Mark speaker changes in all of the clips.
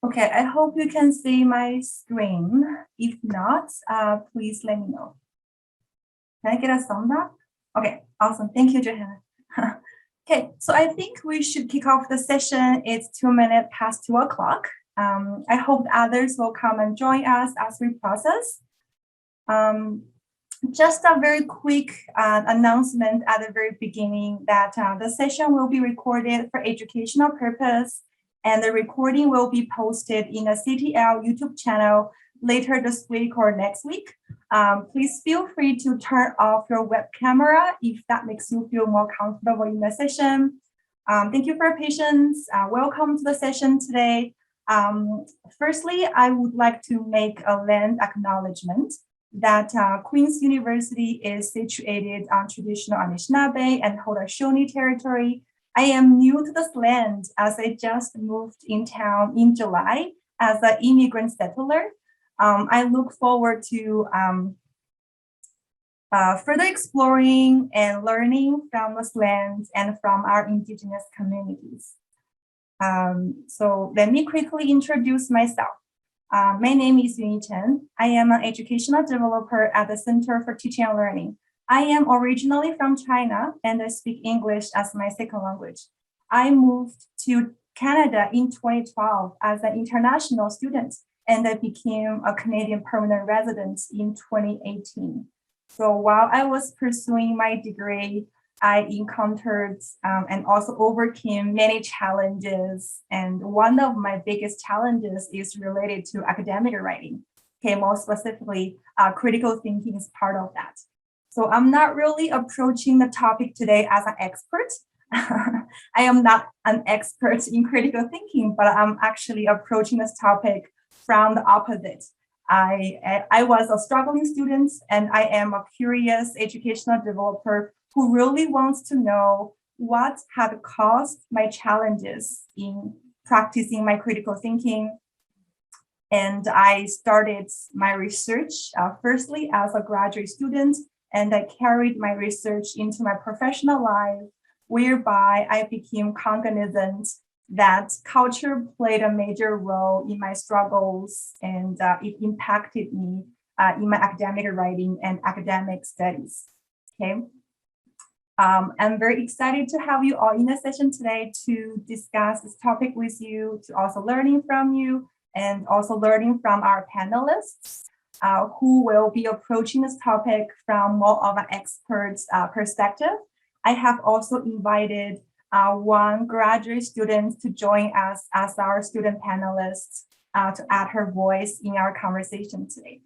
Speaker 1: Okay, I hope you can see my screen. If not, please let me know. Can I get a thumbs up? Okay, awesome. Thank you, Johanna. Okay, so I think we should kick off the session. It's 2 minutes past 2 o'clock. I hope others will come and join us as we process. Just a very quick announcement at the very beginning that the session will be recorded for educational purpose, and the recording will be posted in a CTL YouTube channel later this week or next week. Please feel free to turn off your web camera if that makes you feel more comfortable in the session. Thank you for your patience. Welcome to the session today. Firstly, I would like to make a land acknowledgement that Queen's University is situated on traditional Anishinaabe and Haudenosaunee territory. I am new to this land as I just moved in town in July as an immigrant settler. I look forward to further exploring and learning from this land and from our indigenous communities. So let me quickly introduce myself. My name is Yunyi Chen. I am an educational developer at the Center for Teaching and Learning. I am originally from China and I speak English as my second language. I moved to Canada in 2012 as an international student, and I became a Canadian permanent resident in 2018. So while I was pursuing my degree, I encountered and also overcame many challenges. And one of my biggest challenges is related to academic writing. Okay, more specifically, critical thinking is part of that. So I'm not really approaching the topic today as an expert. I am not an expert in critical thinking, but I'm actually approaching this topic from the opposite. I was a struggling student, and I am a curious educational developer who really wants to know what had caused my challenges in practicing my critical thinking. And I started my research firstly as a graduate student, and I carried my research into my professional life, whereby I became cognizant that culture played a major role in my struggles, and it impacted me in my academic writing and academic studies. Okay. I'm very excited to have you all in the session today to discuss this topic with you, to also learning from you, and also learning from our panelists who will be approaching this topic from more of an expert perspective. I have also invited one graduate student to join us as our student panelist to add her voice in our conversation today.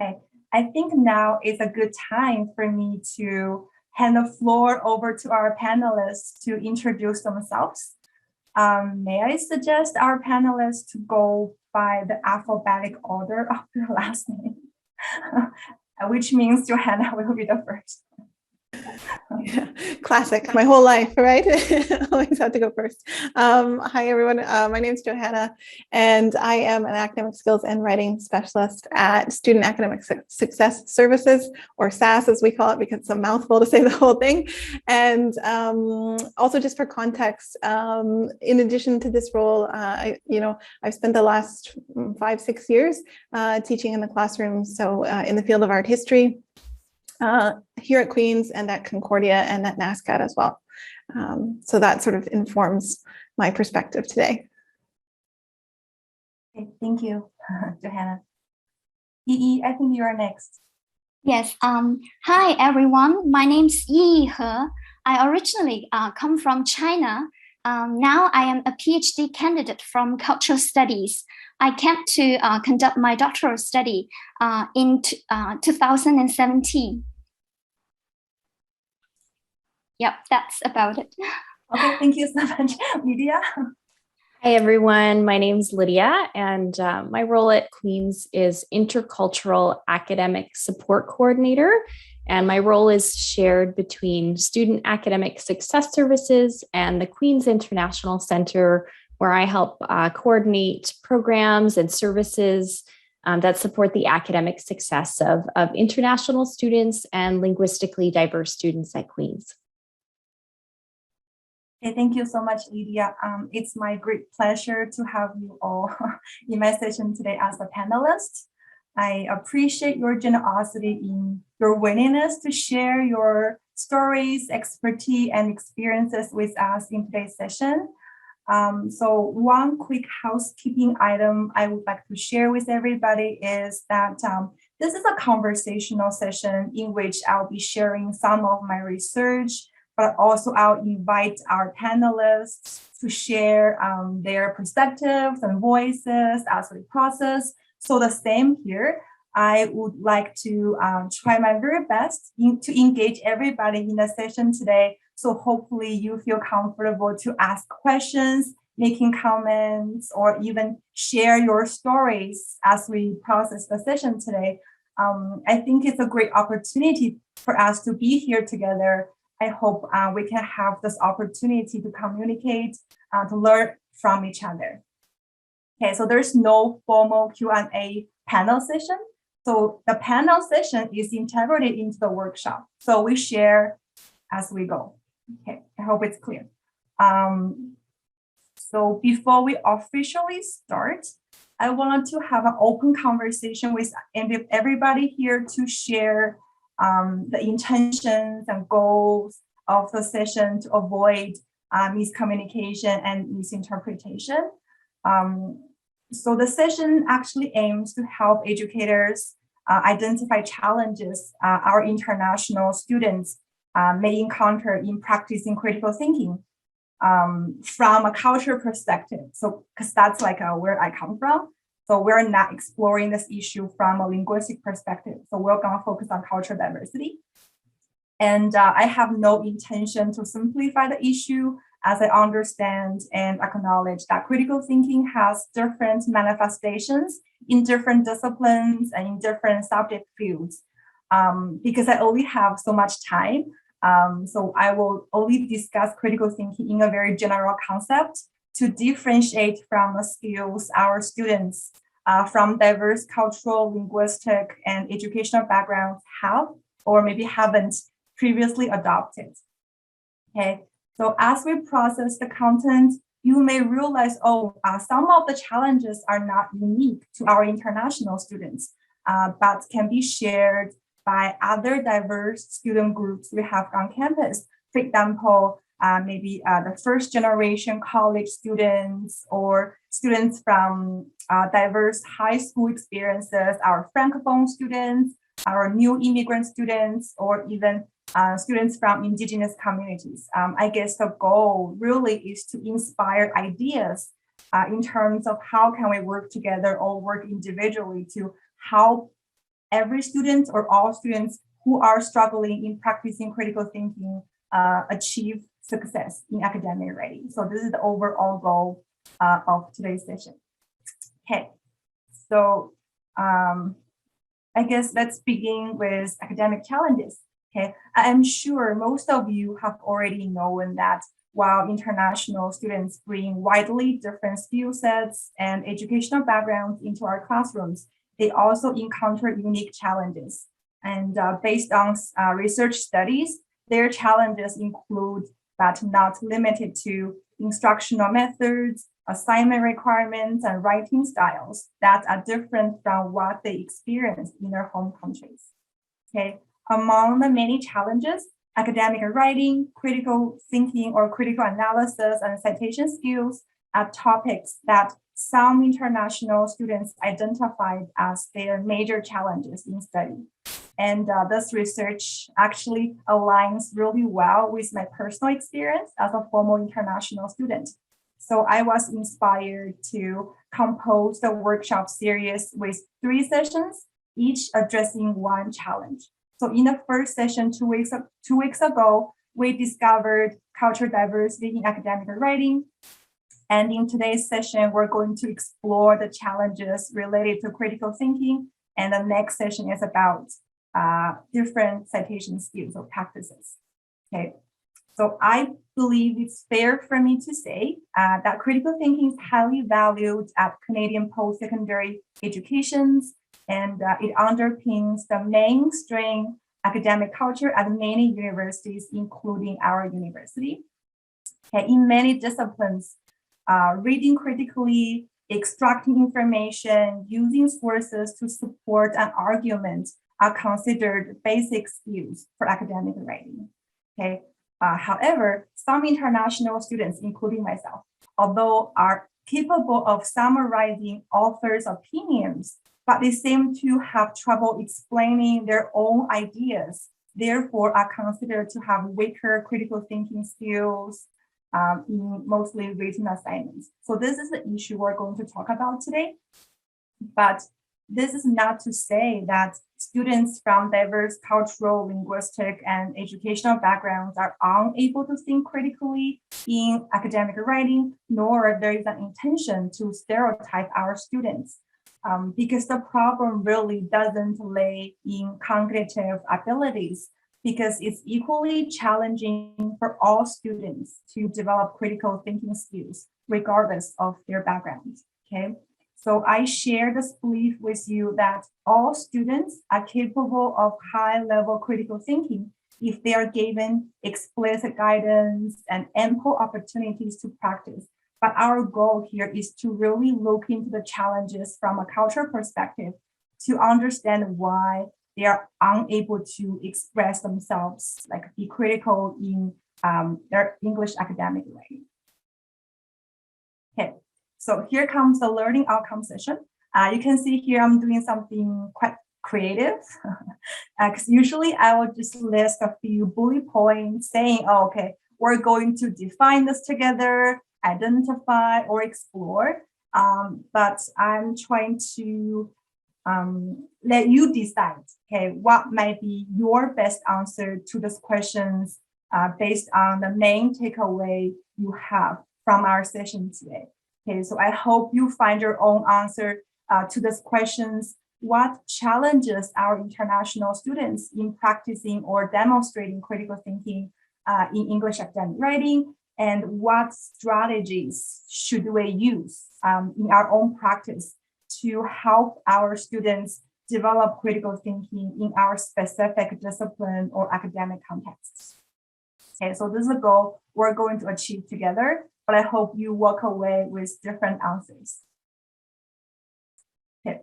Speaker 1: Okay, I think now is a good time for me to hand the floor over to our panelists to introduce themselves. May I suggest our panelists to go by the alphabetic order of their last name, which means Johanna will be the first.
Speaker 2: Yeah, classic, my whole life, right? Always have to go first. Hi, everyone. My name is Johanna, and I am an academic skills and writing specialist at Student Academic Success Services, or SASS as we call it, because it's a mouthful to say the whole thing. And also, just for context, in addition to this role, I've spent the last 5-6 years teaching in the classroom, so in the field of art history, here at Queen's and at Concordia and at NASCAD as well. So that sort of informs my perspective today.
Speaker 1: Okay, thank you, Johanna. Yiyi, I think you are next.
Speaker 3: Yes. Hi, everyone. My name is Yiyi He. I originally come from China. Now I am a PhD candidate from cultural studies. I came to conduct my doctoral study in 2017. Yep, that's about it.
Speaker 1: Okay, thank you so much, Lydia.
Speaker 4: Hi, everyone. My name is Lydia, and my role at Queen's is Intercultural Academic Support Coordinator. And my role is shared between Student Academic Success Services and the Queen's International Center, where I help coordinate programs and services that support the academic success of international students and linguistically diverse students at Queen's.
Speaker 1: Okay, thank you so much, Lydia. It's my great pleasure to have you all in my session today as a panelist. I appreciate your generosity in your willingness to share your stories, expertise, and experiences with us in today's session. So one quick housekeeping item I would like to share with everybody is that this is a conversational session in which I'll be sharing some of my research, but also I'll invite our panelists to share their perspectives and voices as we process. So the same here, I would like to try my very best to engage everybody in the session today. So hopefully you feel comfortable to ask questions, making comments, or even share your stories as we process the session today. I think it's a great opportunity for us to be here together. I hope we can have this opportunity to communicate, to learn from each other. Okay, so there's no formal Q&A panel session. So the panel session is integrated into the workshop. So we share as we go. Okay, I hope it's clear. So before we officially start, I wanted to have an open conversation with everybody here to share the intentions and goals of the session to avoid miscommunication and misinterpretation. So the session actually aims to help educators identify challenges our international students may encounter in practicing critical thinking from a cultural perspective. So, because that's like where I come from. So we're not exploring this issue from a linguistic perspective. So we're gonna focus on cultural diversity. And I have no intention to simplify the issue, as I understand and acknowledge that critical thinking has different manifestations in different disciplines and in different subject fields. Because I only have so much time, so I will only discuss critical thinking in a very general concept to differentiate from the skills our students from diverse cultural, linguistic, and educational backgrounds have or maybe haven't previously adopted. Okay, so as we process the content, you may realize, some of the challenges are not unique to our international students, but can be shared by other diverse student groups we have on campus. For example, maybe the first generation college students or students from diverse high school experiences, our Francophone students, our new immigrant students, or even students from indigenous communities. I guess the goal really is to inspire ideas in terms of how can we work together or work individually to help every student or all students who are struggling in practicing critical thinking achieve success in academic writing. So this is the overall goal of today's session. Okay, so I guess let's begin with academic challenges. Okay, I am sure most of you have already known that while international students bring widely different skill sets and educational backgrounds into our classrooms, they also encounter unique challenges. And based on research studies, their challenges include, but not limited to, instructional methods, assignment requirements, and writing styles that are different from what they experience in their home countries. Okay, among the many challenges, academic writing, critical thinking or critical analysis, and citation skills are topics that some international students identified as their major challenges in study. And this research actually aligns really well with my personal experience as a former international student. So I was inspired to compose the workshop series with 3 sessions, each addressing one challenge. So in the first session 2 weeks ago, we discovered cultural diversity in academic writing. And in today's session, we're going to explore the challenges related to critical thinking. And the next session is about different citation skills or practices. Okay, so I believe it's fair for me to say that critical thinking is highly valued at Canadian post-secondary educations, and it underpins the mainstream academic culture at many universities, including our university. Okay, in many disciplines, reading critically, extracting information, using sources to support an argument are considered basic skills for academic writing. Okay. However, some international students, including myself, although are capable of summarizing authors' opinions, but they seem to have trouble explaining their own ideas, therefore are considered to have weaker critical thinking skills in mostly written assignments. So this is the issue we're going to talk about today. But this is not to say that students from diverse cultural, linguistic, and educational backgrounds are unable to think critically in academic writing, nor there is an intention to stereotype our students. Because the problem really doesn't lay in cognitive abilities, because it's equally challenging for all students to develop critical thinking skills, regardless of their backgrounds, okay? So I share this belief with you that all students are capable of high-level critical thinking if they are given explicit guidance and ample opportunities to practice. But our goal here is to really look into the challenges from a cultural perspective to understand why they are unable to express themselves, like be critical in their English academic writing. Okay, so here comes the learning outcome session. You can see here I'm doing something quite creative, because usually I will just list a few bullet points saying, oh, okay, we're going to define this together, identify or explore, but I'm trying to let you decide, okay, what might be your best answer to these questions based on the main takeaway you have from our session today. Okay, so I hope you find your own answer to these questions. What challenges our international students in practicing or demonstrating critical thinking in English academic writing, and what strategies should we use in our own practice to help our students develop critical thinking in our specific discipline or academic contexts. Okay, so this is a goal we're going to achieve together, but I hope you walk away with different answers. Okay,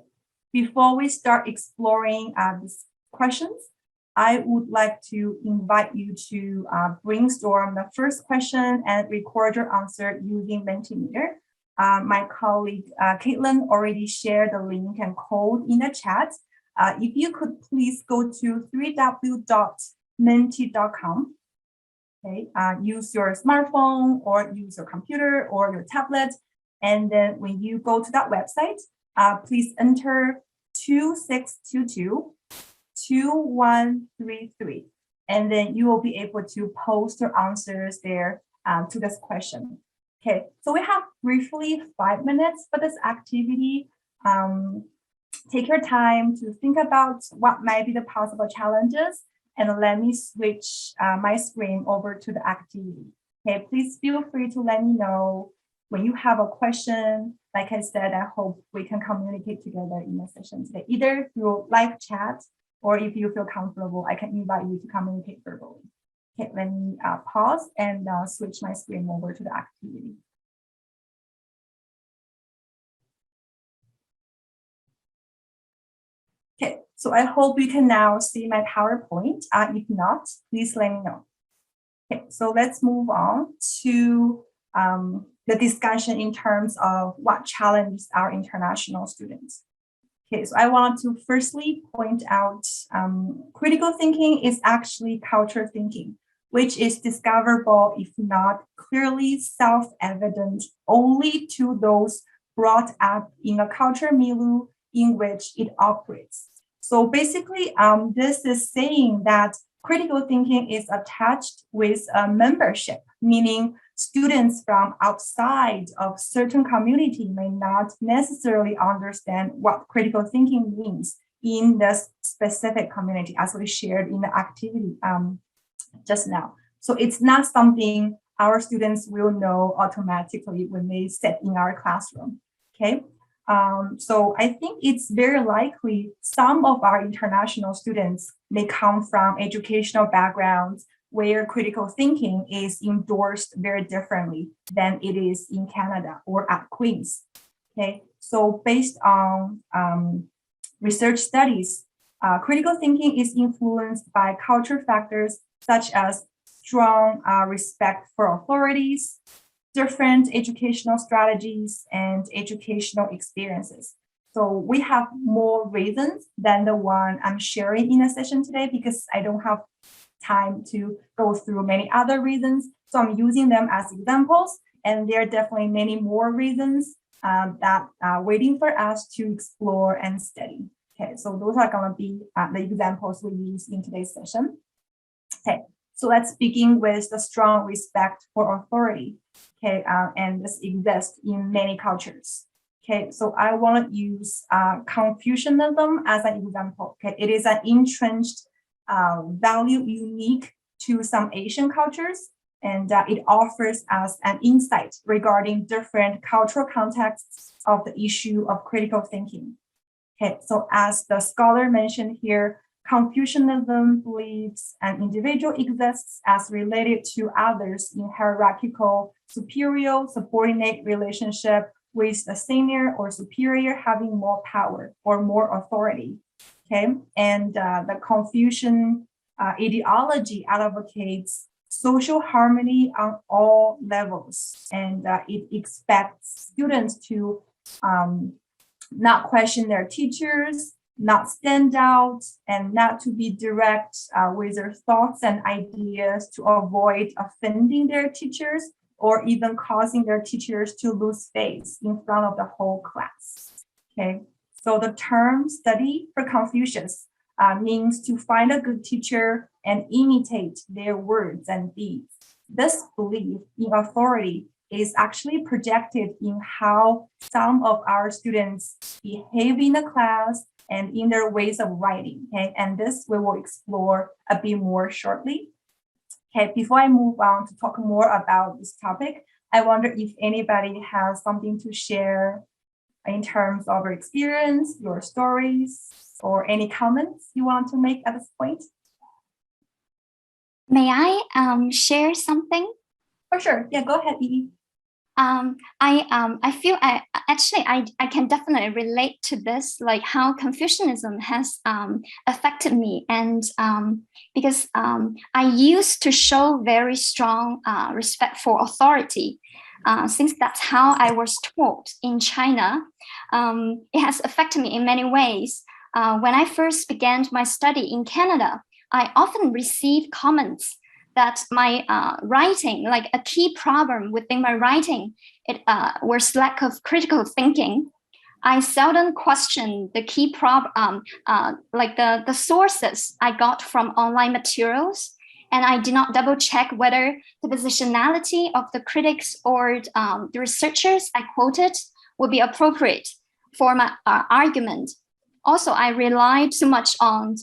Speaker 1: before we start exploring these questions, I would like to invite you to brainstorm the first question and record your answer using Mentimeter. My colleague Caitlin already shared the link and code in the chat. If you could please go to www.menti.com. Okay, use your smartphone or use your computer or your tablet. And then when you go to that website, please enter 2622-2133. And then you will be able to post your answers there to this question. Okay, so we have briefly 5 minutes for this activity. Take your time to think about what might be the possible challenges, and let me switch my screen over to the activity. Okay, please feel free to let me know when you have a question. Like I said, I hope we can communicate together in the session today, either through live chat, or if you feel comfortable, I can invite you to communicate verbally. Okay, let me pause and switch my screen over to the activity. Okay, so I hope you can now see my PowerPoint. If not, please let me know. Okay, so let's move on to the discussion in terms of what challenges our international students. Okay, so I want to firstly point out critical thinking is actually cultural thinking, which is discoverable, if not clearly self-evident, only to those brought up in a culture milieu in which it operates. So basically, this is saying that critical thinking is attached with a membership, meaning students from outside of certain community may not necessarily understand what critical thinking means in this specific community, as we shared in the activity just now. So it's not something our students will know automatically when they sit in our classroom, okay? So I think it's very likely some of our international students may come from educational backgrounds where critical thinking is endorsed very differently than it is in Canada or at Queen's. Okay, so based on research studies, critical thinking is influenced by cultural factors such as strong respect for authorities, different educational strategies, and educational experiences. So we have more reasons than the one I'm sharing in the session today because I don't have time to go through many other reasons. So I'm using them as examples, and there are definitely many more reasons that are waiting for us to explore and study. Okay, so those are going to be the examples we use in today's session. Okay, so let's begin with the strong respect for authority. Okay, and this exists in many cultures. Okay, so I want to use Confucianism as an example. Okay, it is an entrenched value unique to some Asian cultures, and it offers us an insight regarding different cultural contexts of the issue of critical thinking. Okay, so as the scholar mentioned here, Confucianism believes an individual exists as related to others in hierarchical, superior, subordinate relationship with the senior or superior having more power or more authority. Okay, and the Confucian ideology advocates social harmony on all levels, and it expects students to not question their teachers, not stand out, and not to be direct with their thoughts and ideas to avoid offending their teachers or even causing their teachers to lose face in front of the whole class. Okay, so the term study for Confucius means to find a good teacher and imitate their words and deeds. This belief in authority is actually projected in how some of our students behave in the class and in their ways of writing. Okay, and this we will explore a bit more shortly. Okay, before I move on to talk more about this topic, I wonder if anybody has something to share in terms of your experience, your stories, or any comments you want to make at this point.
Speaker 3: May I share something?
Speaker 1: For sure. Yeah, go ahead, Yiyi.
Speaker 3: I feel I can definitely relate to this, like how Confucianism has affected me, and because I used to show very strong respect for authority, since that's how I was taught in China. It has affected me in many ways. When I first began my study in Canada, I often received comments that my writing, like a key problem within my writing, it was lack of critical thinking. I seldom questioned the key problem, like the sources I got from online materials, and I did not double check whether the positionality of the critics or the researchers I quoted would be appropriate for my argument. Also, I relied too much on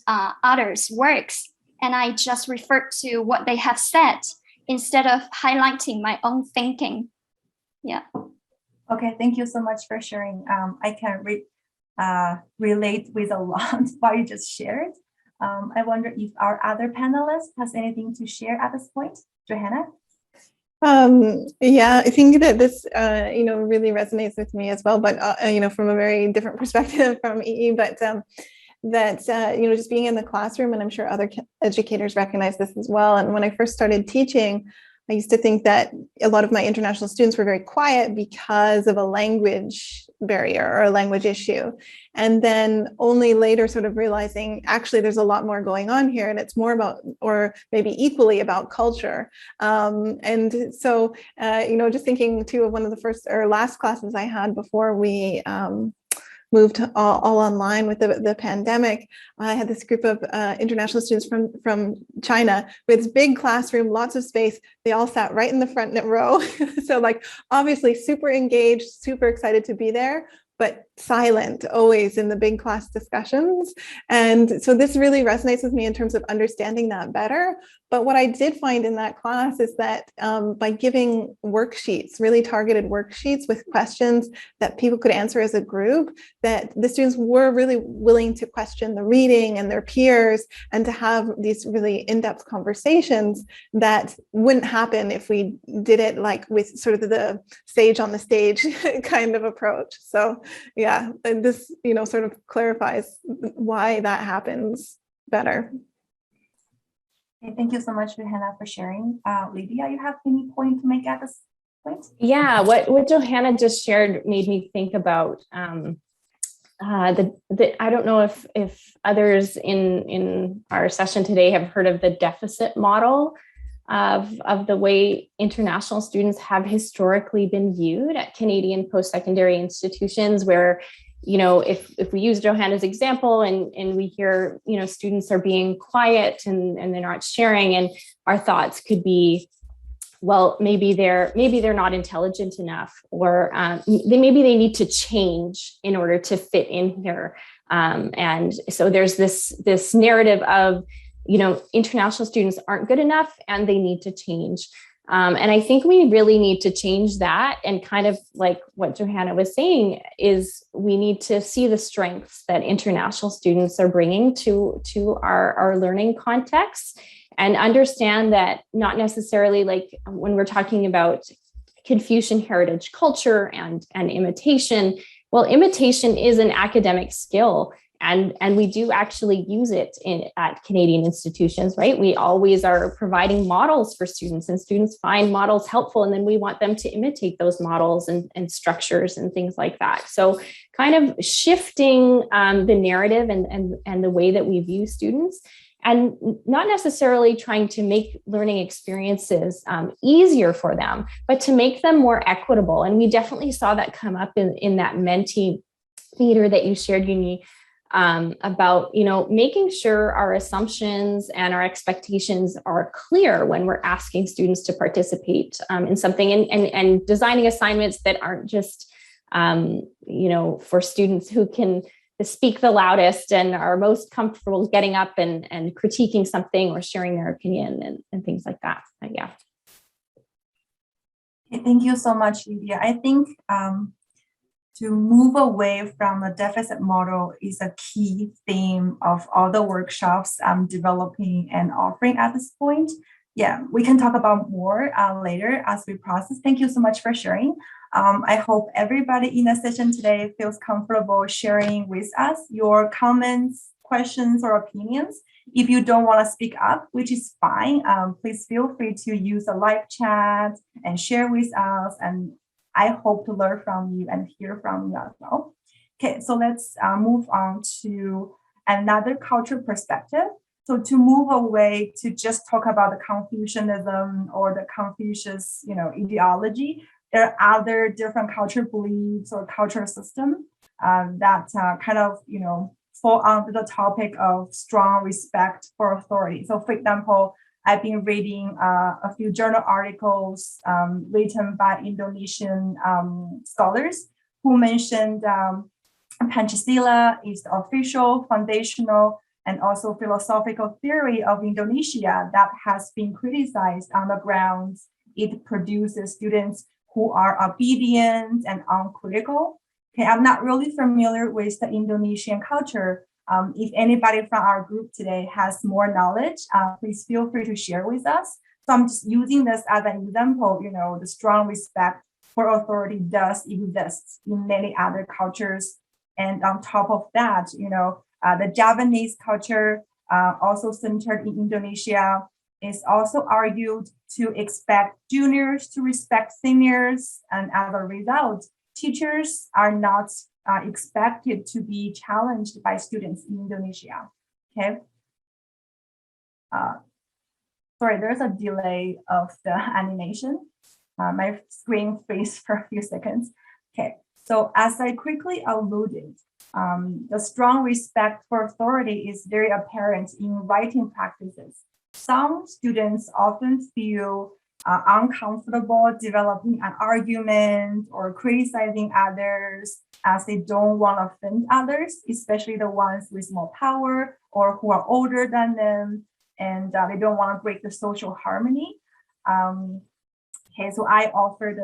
Speaker 3: others' works, and I just referred to what they have said instead of highlighting my own thinking. Yeah.
Speaker 1: Okay, thank you so much for sharing. I can relate with a lot what you just shared. I wonder if our other panelists has anything to share at this point. Johanna?
Speaker 2: Yeah, I think that this, really resonates with me as well, but, from a very different perspective from Yiyi, but that, just being in the classroom, and I'm sure other educators recognize this as well. And when I first started teaching, I used to think that a lot of my international students were very quiet because of a language barrier or a language issue. And then only later sort of realizing, actually, there's a lot more going on here, and it's more about, or maybe equally about, culture. And so, just thinking too of one of the first or last classes I had before we moved all online with the pandemic. I had this group of international students from China with this big classroom, lots of space. They all sat right in the front row. So like obviously super engaged, super excited to be there, but silent always in the big class discussions. And so this really resonates with me in terms of understanding that better. But what I did find in that class is that by giving worksheets, really targeted worksheets with questions that people could answer as a group, that the students were really willing to question the reading and their peers and to have these really in-depth conversations that wouldn't happen if we did it like with sort of the sage on the stage kind of approach. So yeah, and this, sort of clarifies why that happens better.
Speaker 1: Okay, thank you so much, Johanna, for sharing. Lydia, you have any point to make at this point?
Speaker 4: Yeah, what Johanna just shared made me think about I don't know if others in our session today have heard of the deficit model of the way international students have historically been viewed at Canadian post-secondary institutions, where, if we use Johanna's example and we hear, students are being quiet and they're not sharing, and our thoughts could be, well, maybe they're not intelligent enough, or maybe they need to change in order to fit in here. And so there's this narrative of, international students aren't good enough and they need to change. And I think we really need to change that. And kind of like what Johanna was saying is we need to see the strengths that international students are bringing to our learning context, and understand that not necessarily, like when we're talking about Confucian heritage culture and imitation, well, imitation is an academic skill. And we do actually use it at Canadian institutions, right? We always are providing models for students, and students find models helpful, and then we want them to imitate those models and structures and things like that. So kind of shifting the narrative and the way that we view students, and not necessarily trying to make learning experiences easier for them, but to make them more equitable. And we definitely saw that come up in that Menti theater that you shared, Yunyi, about, making sure our assumptions and our expectations are clear when we're asking students to participate in something, and designing assignments that aren't just, for students who can speak the loudest and are most comfortable getting up and critiquing something or sharing their opinion and things like that. But yeah.
Speaker 1: Okay, thank you so much, Lydia. I think to move away from a deficit model is a key theme of all the workshops I'm developing and offering at this point. Yeah, we can talk about more later as we process. Thank you so much for sharing. I hope everybody in the session today feels comfortable sharing with us your comments, questions, or opinions. If you don't want to speak up, which is fine, please feel free to use a live chat and share with us. And I hope to learn from you and hear from you as well. Okay, so let's move on to another cultural perspective. So to move away to just talk about the Confucianism or the Confucius, ideology, there are other different cultural beliefs or cultural systems that kind of, fall under the topic of strong respect for authority. So for example, I've been reading a few journal articles written by Indonesian scholars who mentioned Pancasila is the official, foundational, and also philosophical theory of Indonesia that has been criticized on the grounds it produces students who are obedient and uncritical. Okay, I'm not really familiar with the Indonesian culture. If anybody from our group today has more knowledge, please feel free to share with us. So I'm just using this as an example, the strong respect for authority does exist in many other cultures. And on top of that, the Javanese culture, also centered in Indonesia, is also argued to expect juniors to respect seniors. And as a result, teachers are not expected to be challenged by students in Indonesia. Okay. Sorry, there's a delay of the animation. My screen freezes for a few seconds. Okay, so as I quickly alluded, the strong respect for authority is very apparent in writing practices. Some students often feel uncomfortable developing an argument or criticizing others as they don't want to offend others, especially the ones with more power or who are older than them, and they don't want to break the social harmony. Okay, so I offered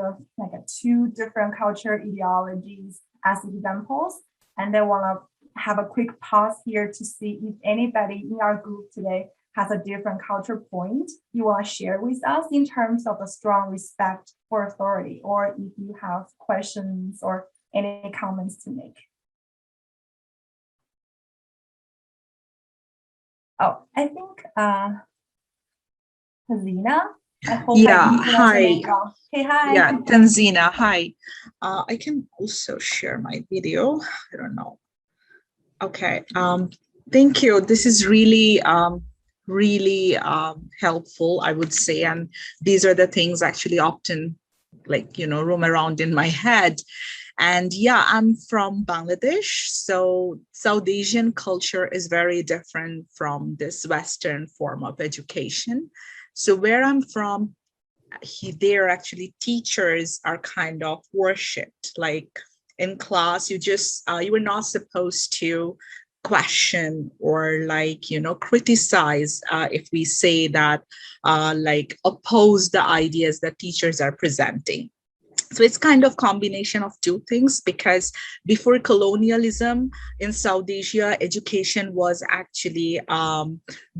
Speaker 1: two different culture ideologies as examples, and I want to have a quick pause here to see if anybody in our group today has a different culture point you want to share with us in terms of a strong respect for authority, or if you have questions or any comments to make. Oh, I think Hazina. I hope
Speaker 5: Hi.
Speaker 1: Okay, hi.
Speaker 5: Yeah, Tanzina, hi. I can also share my video. I don't know. Okay. Thank you. This is really, really helpful, I would say. And these are the things actually often roam around in my head. And yeah, I'm from Bangladesh. So South Asian culture is very different from this Western form of education. So where I'm from, there actually teachers are kind of worshipped. Like in class, you were not supposed to question or criticize if we say that oppose the ideas that teachers are presenting. So it's kind of combination of two things, because before colonialism in South Asia, education was actually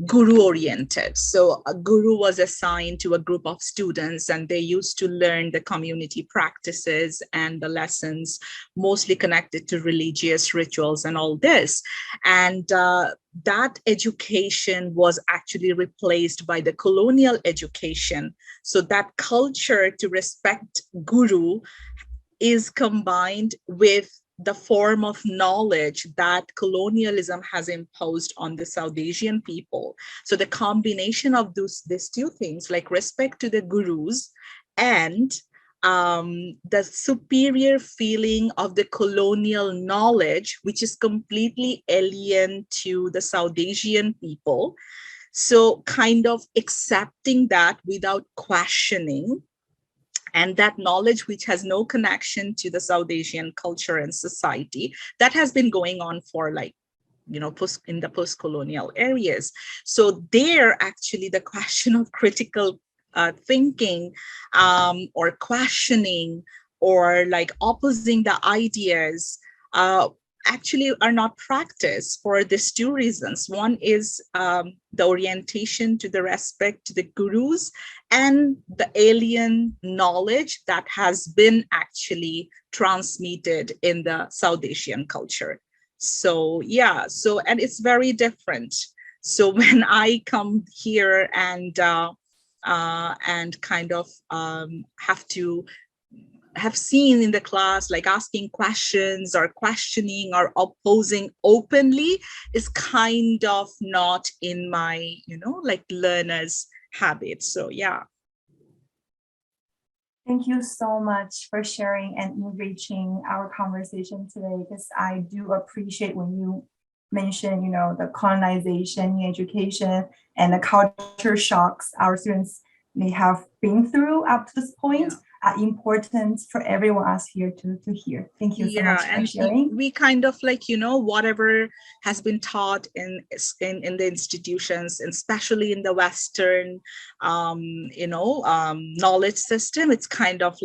Speaker 5: guru oriented. So a guru was assigned to a group of students, and they used to learn the community practices and the lessons mostly connected to religious rituals and all this. And that education was actually replaced by the colonial education. So that culture to respect guru is combined with the form of knowledge that colonialism has imposed on the South Asian people. So the combination of these two things, like respect to the gurus and the superior feeling of the colonial knowledge, which is completely alien to the South Asian people. So kind of accepting that without questioning, and that knowledge which has no connection to the South Asian culture and society, that has been going on for in the post-colonial areas. So there actually the question of critical thinking or questioning or opposing the ideas actually are not practiced for these two reasons. One is the orientation to the respect to the gurus and the alien knowledge that has been actually transmitted in the South Asian culture. So yeah, and it's very different. So when I come here and kind of have seen in the class, asking questions or questioning or opposing openly is kind of not in my, learners' habits. So yeah.
Speaker 1: Thank you so much for sharing and enriching our conversation today, because I do appreciate when you mention, the colonization in education and the culture shocks our students may have been through up to this point. Yeah. Important for everyone else here to hear. Thank you so much for sharing.
Speaker 5: We kind of whatever has been taught in the institutions, and especially in the Western, knowledge system, it's kind of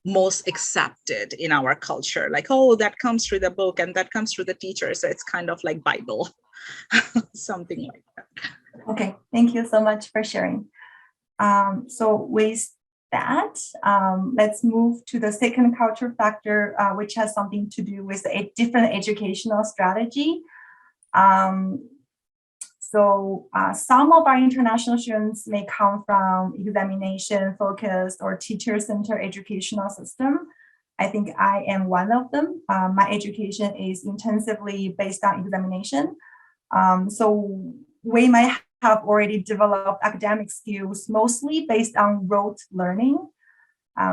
Speaker 5: most accepted in our culture. Oh, that comes through the book and that comes through the teacher. So it's kind of like Bible, something like that.
Speaker 1: Okay, thank you so much for sharing. So with that, let's move to the second culture factor, which has something to do with a different educational strategy. Some of our international students may come from examination-focused or teacher-centered educational system. I think I am one of them. My education is intensively based on examination. So we might have already developed academic skills mostly based on rote learning. I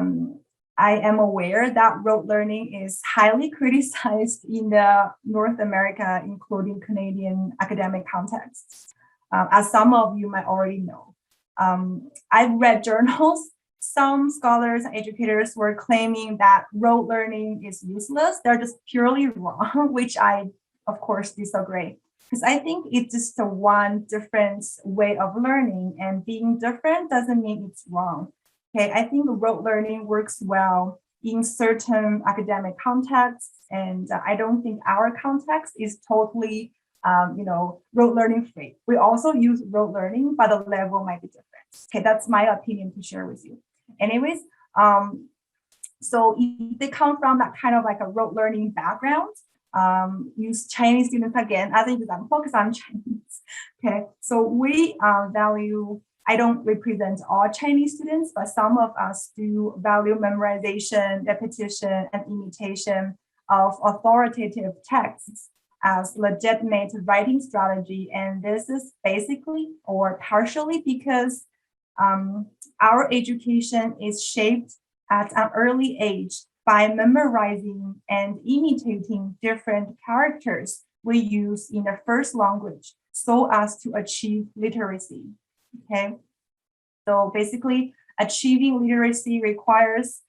Speaker 1: am aware that rote learning is highly criticized in the North America, including Canadian academic contexts, as some of you might already know. I've read journals some scholars and educators were claiming that rote learning is useless. They're just purely wrong, which I, of course, disagree. Because I think it's just a one different way of learning, and being different doesn't mean it's wrong. Okay, I think rote learning works well in certain academic contexts, and I don't think our context is totally, rote learning free. We also use rote learning, but the level might be different. Okay, that's my opinion to share with you. Anyways, so if they come from that kind of like a rote learning background, use Chinese students again as an example because I'm Chinese. Okay, so we value, I don't represent all Chinese students, but some of us do value memorization, repetition, and imitation of authoritative texts as legitimate writing strategy. And this is basically or partially because our education is shaped at an early age by memorizing and imitating different characters we use in the first language so as to achieve literacy. Okay, so basically achieving literacy requires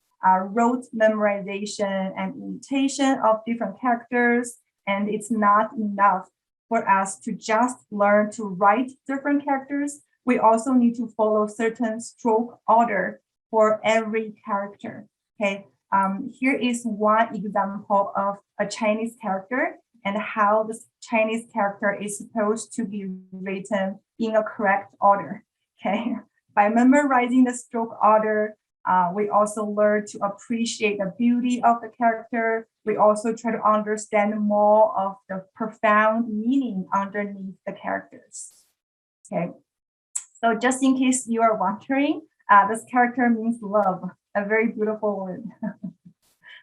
Speaker 1: rote memorization and imitation of different characters, and it's not enough for us to just learn to write different characters. We also need to follow certain stroke order for every character. Okay, here is one example of a Chinese character and how this Chinese character is supposed to be written in a correct order. Okay, by memorizing the stroke order, we also learn to appreciate the beauty of the character. We also try to understand more of the profound meaning underneath the characters. Okay, so just in case you are wondering, this character means love, a very beautiful word.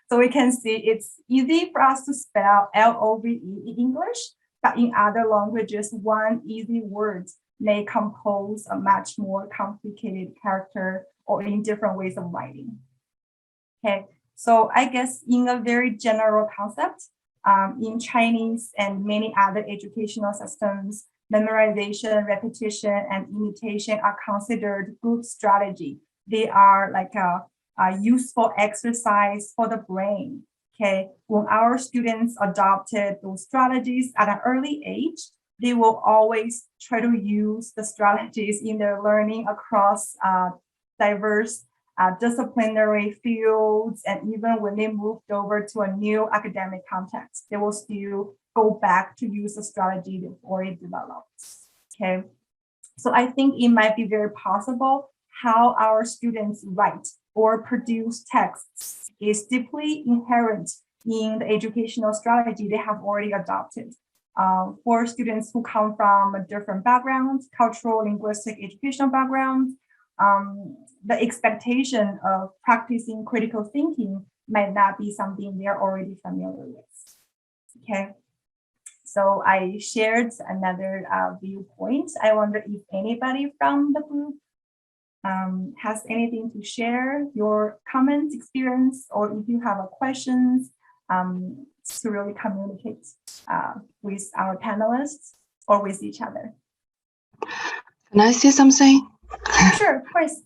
Speaker 1: So we can see it's easy for us to spell L-O-V-E in English, but in other languages, one easy word may compose a much more complicated character or in different ways of writing. Okay, so I guess in a very general concept, in Chinese and many other educational systems, memorization, repetition, and imitation are considered good strategy. They are like a useful exercise for the brain. Okay, when our students adopted those strategies at an early age, they will always try to use the strategies in their learning across diverse disciplinary fields, and even when they moved over to a new academic context, they will still go back to use the strategy they've already developed. Okay, so I think it might be very possible how our students write or produce texts is deeply inherent in the educational strategy they have already adopted. For students who come from a different backgrounds, cultural, linguistic, educational backgrounds, the expectation of practicing critical thinking might not be something they're already familiar with. Okay, so I shared another viewpoint. I wonder if anybody from the group has anything to share, your comments, experience, or if you have a questions to really communicate with our panelists or with each other.
Speaker 6: Can I say something?
Speaker 1: Sure, of course.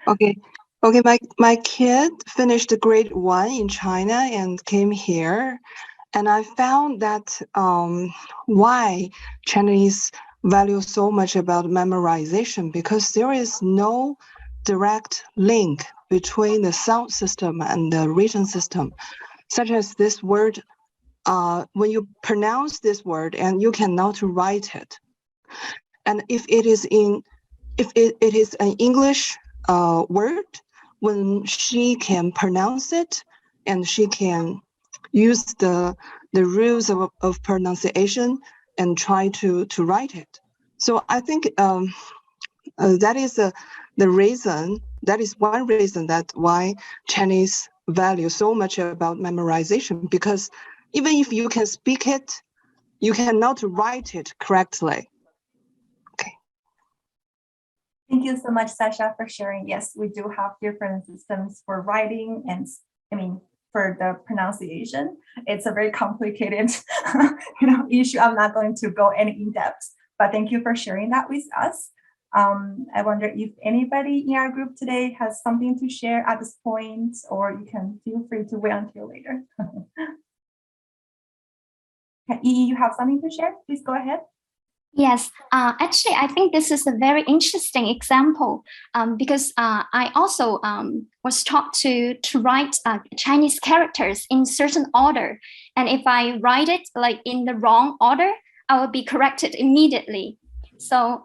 Speaker 6: Okay. My kid finished grade 1 in China and came here, and I found that why Chinese value so much about memorization, because there is no direct link between the sound system and the written system, such as this word. When you pronounce this word and you cannot write it, and if it is an English word, when she can pronounce it and she can use the rules of pronunciation and try to write it. So I think that is the reason. That is one reason that why Chinese value so much about memorization, because even if you can speak it, you cannot write it correctly. Okay.
Speaker 1: Thank you so much, Sasha, for sharing. Yes, we do have different systems for writing and, for the pronunciation. It's a very complicated, issue. I'm not going to go any in depth, but thank you for sharing that with us. I wonder if anybody in our group today has something to share at this point, or you can feel free to wait until later. Yiyi, you have something to share? Please go ahead.
Speaker 3: Yes, actually, I think this is a very interesting example because I also was taught to write Chinese characters in certain order. And if I write it like in the wrong order, I will be corrected immediately. So,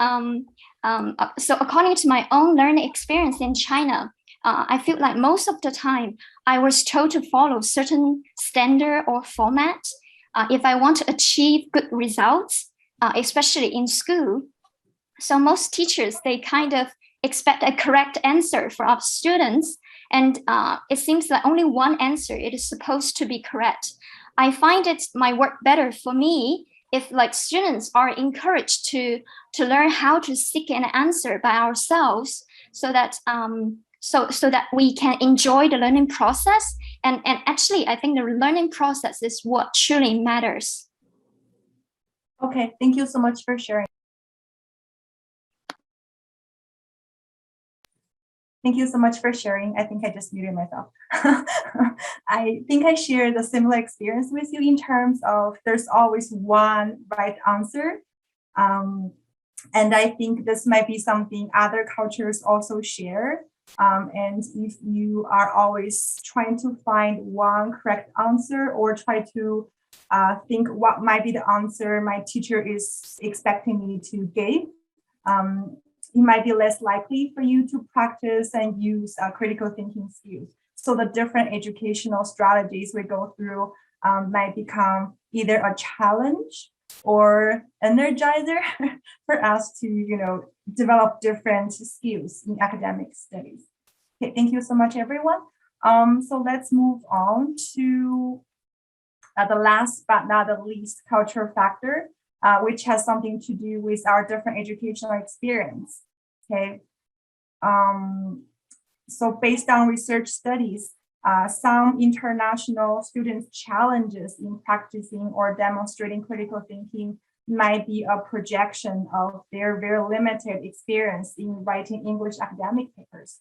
Speaker 3: so according to my own learning experience in China, I feel like most of the time I was told to follow certain standard or format if I want to achieve good results. Especially in school. So most teachers, they kind of expect a correct answer for our students. And it seems that only one answer it is supposed to be correct. I find it might work better for me if like students are encouraged to learn how to seek an answer by ourselves so that so that we can enjoy the learning process. And actually, I think the learning process is what truly matters.
Speaker 1: Okay, thank you so much for sharing. Thank you so much for sharing. I think I just muted myself. I think I shared a similar experience with you in terms of there's always one right answer. And I think this might be something other cultures also share. And if you are always trying to find one correct answer or try to think what might be the answer my teacher is expecting me to give, it might be less likely for you to practice and use critical thinking skills. So the different educational strategies we go through might become either a challenge or energizer for us to, develop different skills in academic studies. Okay, thank you so much, everyone. So let's move on to the last but not the least cultural factor, which has something to do with our different educational experience. Okay. So based on research studies, some international students' challenges in practicing or demonstrating critical thinking might be a projection of their very limited experience in writing English academic papers.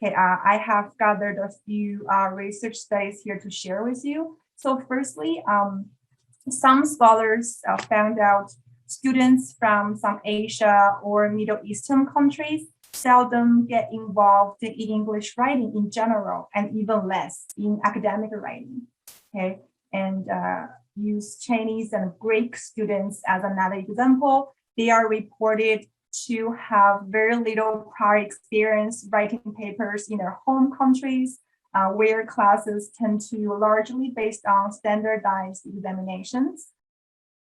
Speaker 1: Okay, I have gathered a few research studies here to share with you. So firstly, some scholars found out students from some Asia or Middle Eastern countries seldom get involved in English writing in general, and even less in academic writing. Okay, and use Chinese and Greek students as another example. They are reported to have very little prior experience writing papers in their home countries, where classes tend to largely based on standardized examinations.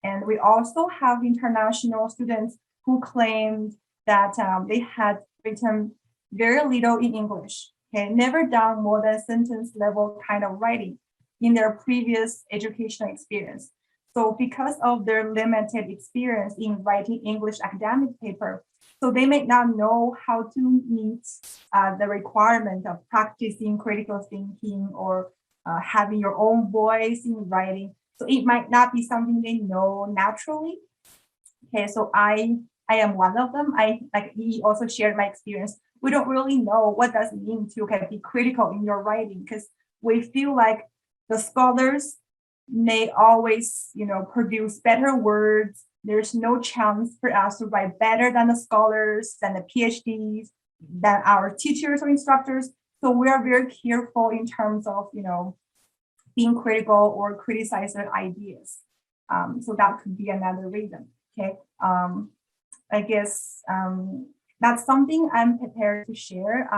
Speaker 1: And we also have international students who claimed that they had written very little in English, okay, never done more than sentence level kind of writing in their previous educational experience. So because of their limited experience in writing English academic paper, so they may not know how to meet the requirement of practicing critical thinking or having your own voice in writing. So it might not be something they know naturally. Okay, so I am one of them. He also shared my experience. We don't really know what does it mean to be critical in your writing, because we feel like the scholars may always, produce better words. There's no chance for us to write better than the scholars, than the PhDs, than our teachers or instructors. So we are very careful in terms of, being critical or criticize their ideas. So that could be another reason. Okay. I guess that's something I'm prepared to share.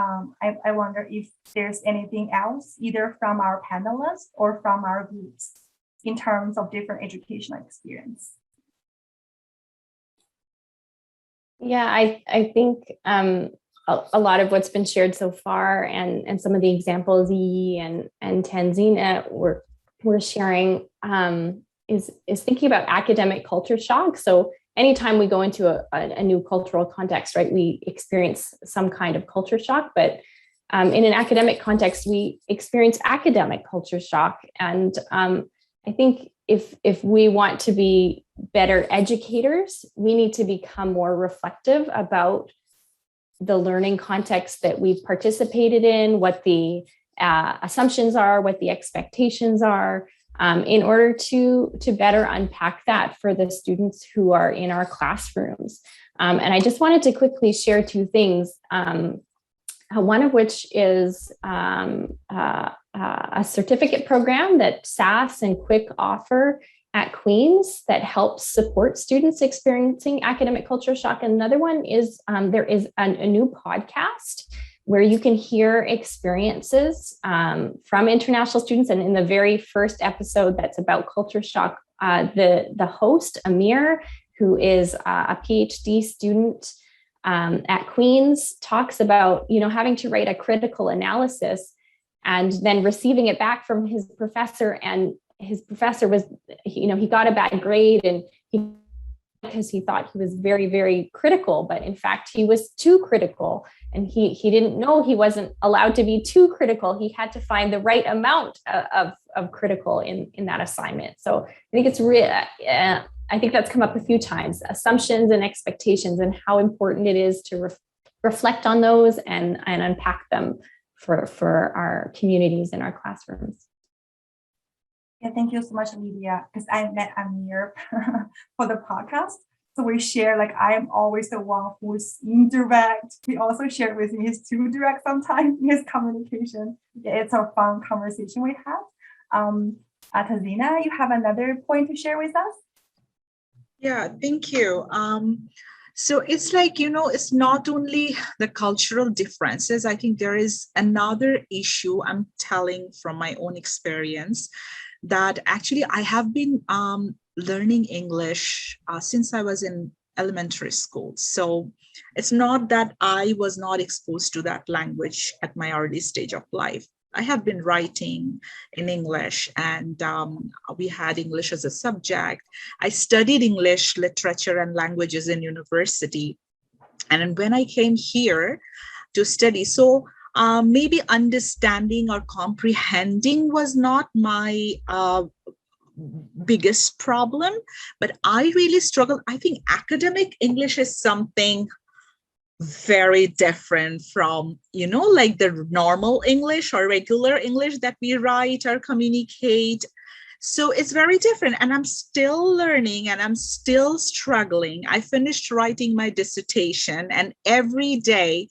Speaker 1: I wonder if there's anything else, either from our panelists or from our groups, in terms of different educational experience.
Speaker 4: Yeah, I think a lot of what's been shared so far, and some of the examples Yiyi and Tenzin were sharing is thinking about academic culture shock. So anytime we go into a new cultural context, right, we experience some kind of culture shock, but in an academic context, we experience academic culture shock. And I think if we want to be better educators, we need to become more reflective about the learning context that we've participated in, what the assumptions are, what the expectations are, in order to better unpack that for the students who are in our classrooms. And I just wanted to quickly share two things. One of which is a certificate program that SASS and Quick offer at Queen's that helps support students experiencing academic culture shock. And another one is there is a new podcast where you can hear experiences from international students. And in the very first episode that's about culture shock, the host, Amir, who is a PhD student at Queen's, talks about, having to write a critical analysis and then receiving it back from his professor. And his professor was, he got a bad grade and because he thought he was very, very critical, but in fact, he was too critical. And he didn't know he wasn't allowed to be too critical. He had to find the right amount of critical in that assignment. So I think it's real. I think that's come up a few times, assumptions and expectations and how important it is to reflect on those and unpack them for our communities and our classrooms.
Speaker 1: Yeah, thank you so much, Lydia, because I met Amir for the podcast. So we share, I am always the one who's indirect. We also share with me he's too direct sometimes in his communication. Yeah, it's a fun conversation we have. Tazina, you have another point to share with us?
Speaker 5: Yeah, thank you. So it's it's not only the cultural differences. I think there is another issue I'm telling from my own experience that actually I have been learning English since I was in elementary school. So it's not that I was not exposed to that language at my early stage of life. I have been writing in English and we had English as a subject. I studied English literature and languages in university. And when I came here to study, so maybe understanding or comprehending was not my biggest problem, but I really struggled. I think academic English is something very different from, the normal English or regular English that we write or communicate. So it's very different and I'm still learning and I'm still struggling. I finished writing my dissertation and every day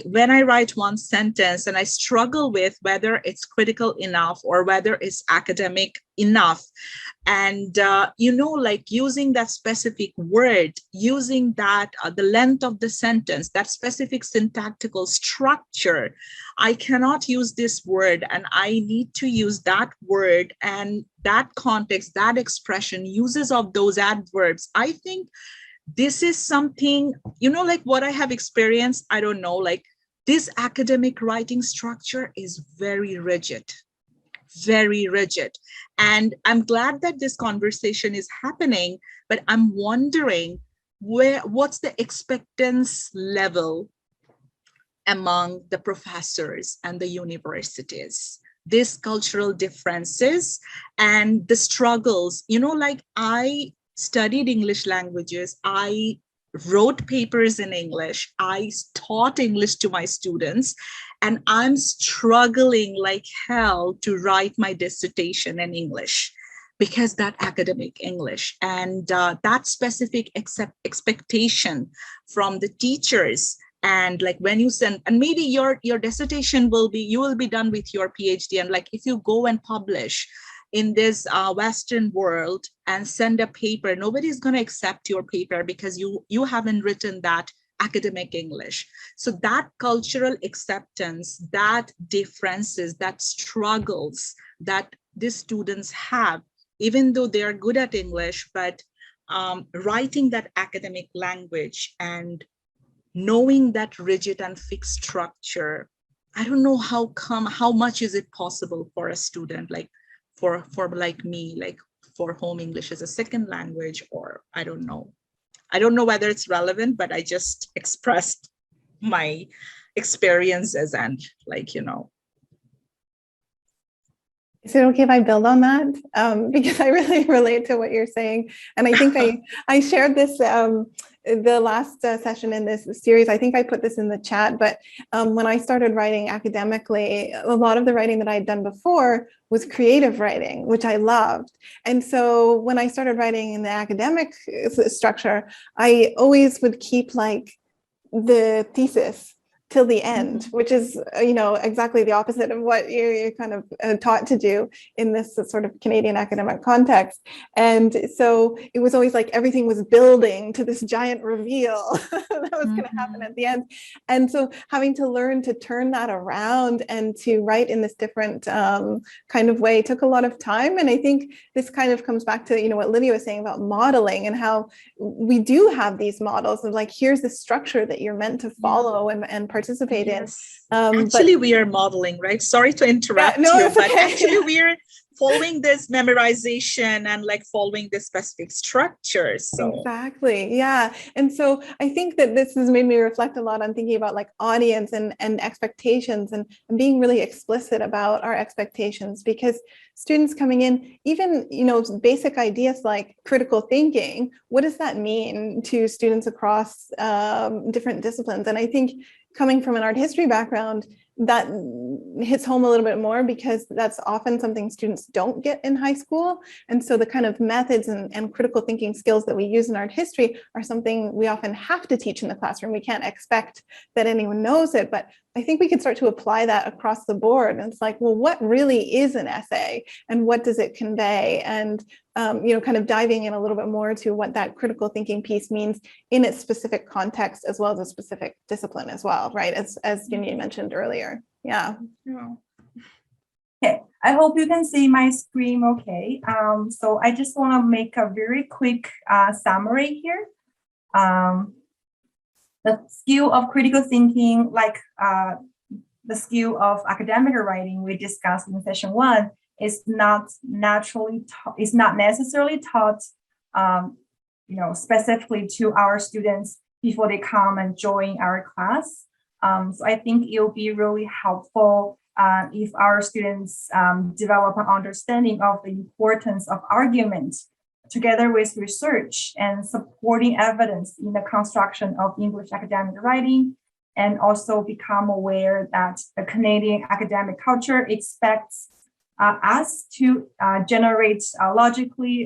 Speaker 5: when I write one sentence and I struggle with whether it's critical enough or whether it's academic enough. And, using that specific word, using that, the length of the sentence, that specific syntactical structure, I cannot use this word and I need to use that word and that context, that expression, uses of those adverbs. I think this is something, what I have experienced, I don't know, this academic writing structure is very rigid. And I'm glad that this conversation is happening, but I'm wondering what's the expectance level among the professors and the universities, these cultural differences and the struggles, I studied English languages. I wrote papers in English. I taught English to my students, and I'm struggling like hell to write my dissertation in English because that academic English and that specific expectation from the teachers. And when you send, and maybe your dissertation you will be done with your PhD. And if you go and publish in this Western world and send a paper, nobody's going to accept your paper because you haven't written that academic English. So that cultural acceptance, that differences, that struggles that these students have, even though they are good at English, but writing that academic language and knowing that rigid and fixed structure, I don't know how much is it possible for a student for like me, for whom English is a second language, or I don't know whether it's relevant, but I just expressed my experiences and
Speaker 2: Is it okay if I build on that? Because I really relate to what you're saying. And I think I shared this the last session in this series. I think I put this in the chat, but when I started writing academically, a lot of the writing that I had done before was creative writing, which I loved. And so when I started writing in the academic structure, I always would keep like the thesis till the end, which is, exactly the opposite of what you're kind of taught to do in this sort of Canadian academic context. And so it was always like everything was building to this giant reveal that was going to happen at the end. And so having to learn to turn that around and to write in this different kind of way took a lot of time. And I think this kind of comes back to, what Lydia was saying about modeling and how we do have these models of like, here's the structure that you're meant to follow and participate in.
Speaker 5: Actually, we are modeling, right? Sorry to interrupt you, but actually we are following this memorization and like following this specific structure. So
Speaker 2: exactly, yeah. And so I think that this has made me reflect a lot on thinking about like audience and expectations and being really explicit about our expectations, because students coming in, even basic ideas like critical thinking, what does that mean to students across different disciplines? And I think coming from an art history background, that hits home a little bit more because that's often something students don't get in high school. And so the kind of methods and critical thinking skills that we use in art history are something we often have to teach in the classroom. We can't expect that anyone knows it, but I think we can start to apply that across the board. And it's like, well, what really is an essay and what does it convey? And kind of diving in a little bit more to what that critical thinking piece means in its specific context, as well as a specific discipline as well, right? As Yunyi mentioned earlier. Yeah.
Speaker 1: Okay, I hope you can see my screen okay. So I just want to make a very quick summary here. The skill of critical thinking, like the skill of academic writing we discussed in session 1, is not necessarily taught, specifically to our students before they come and join our class. So I think it will be really helpful if our students develop an understanding of the importance of argument together with research and supporting evidence in the construction of English academic writing, and also become aware that the Canadian academic culture expects us to generate logical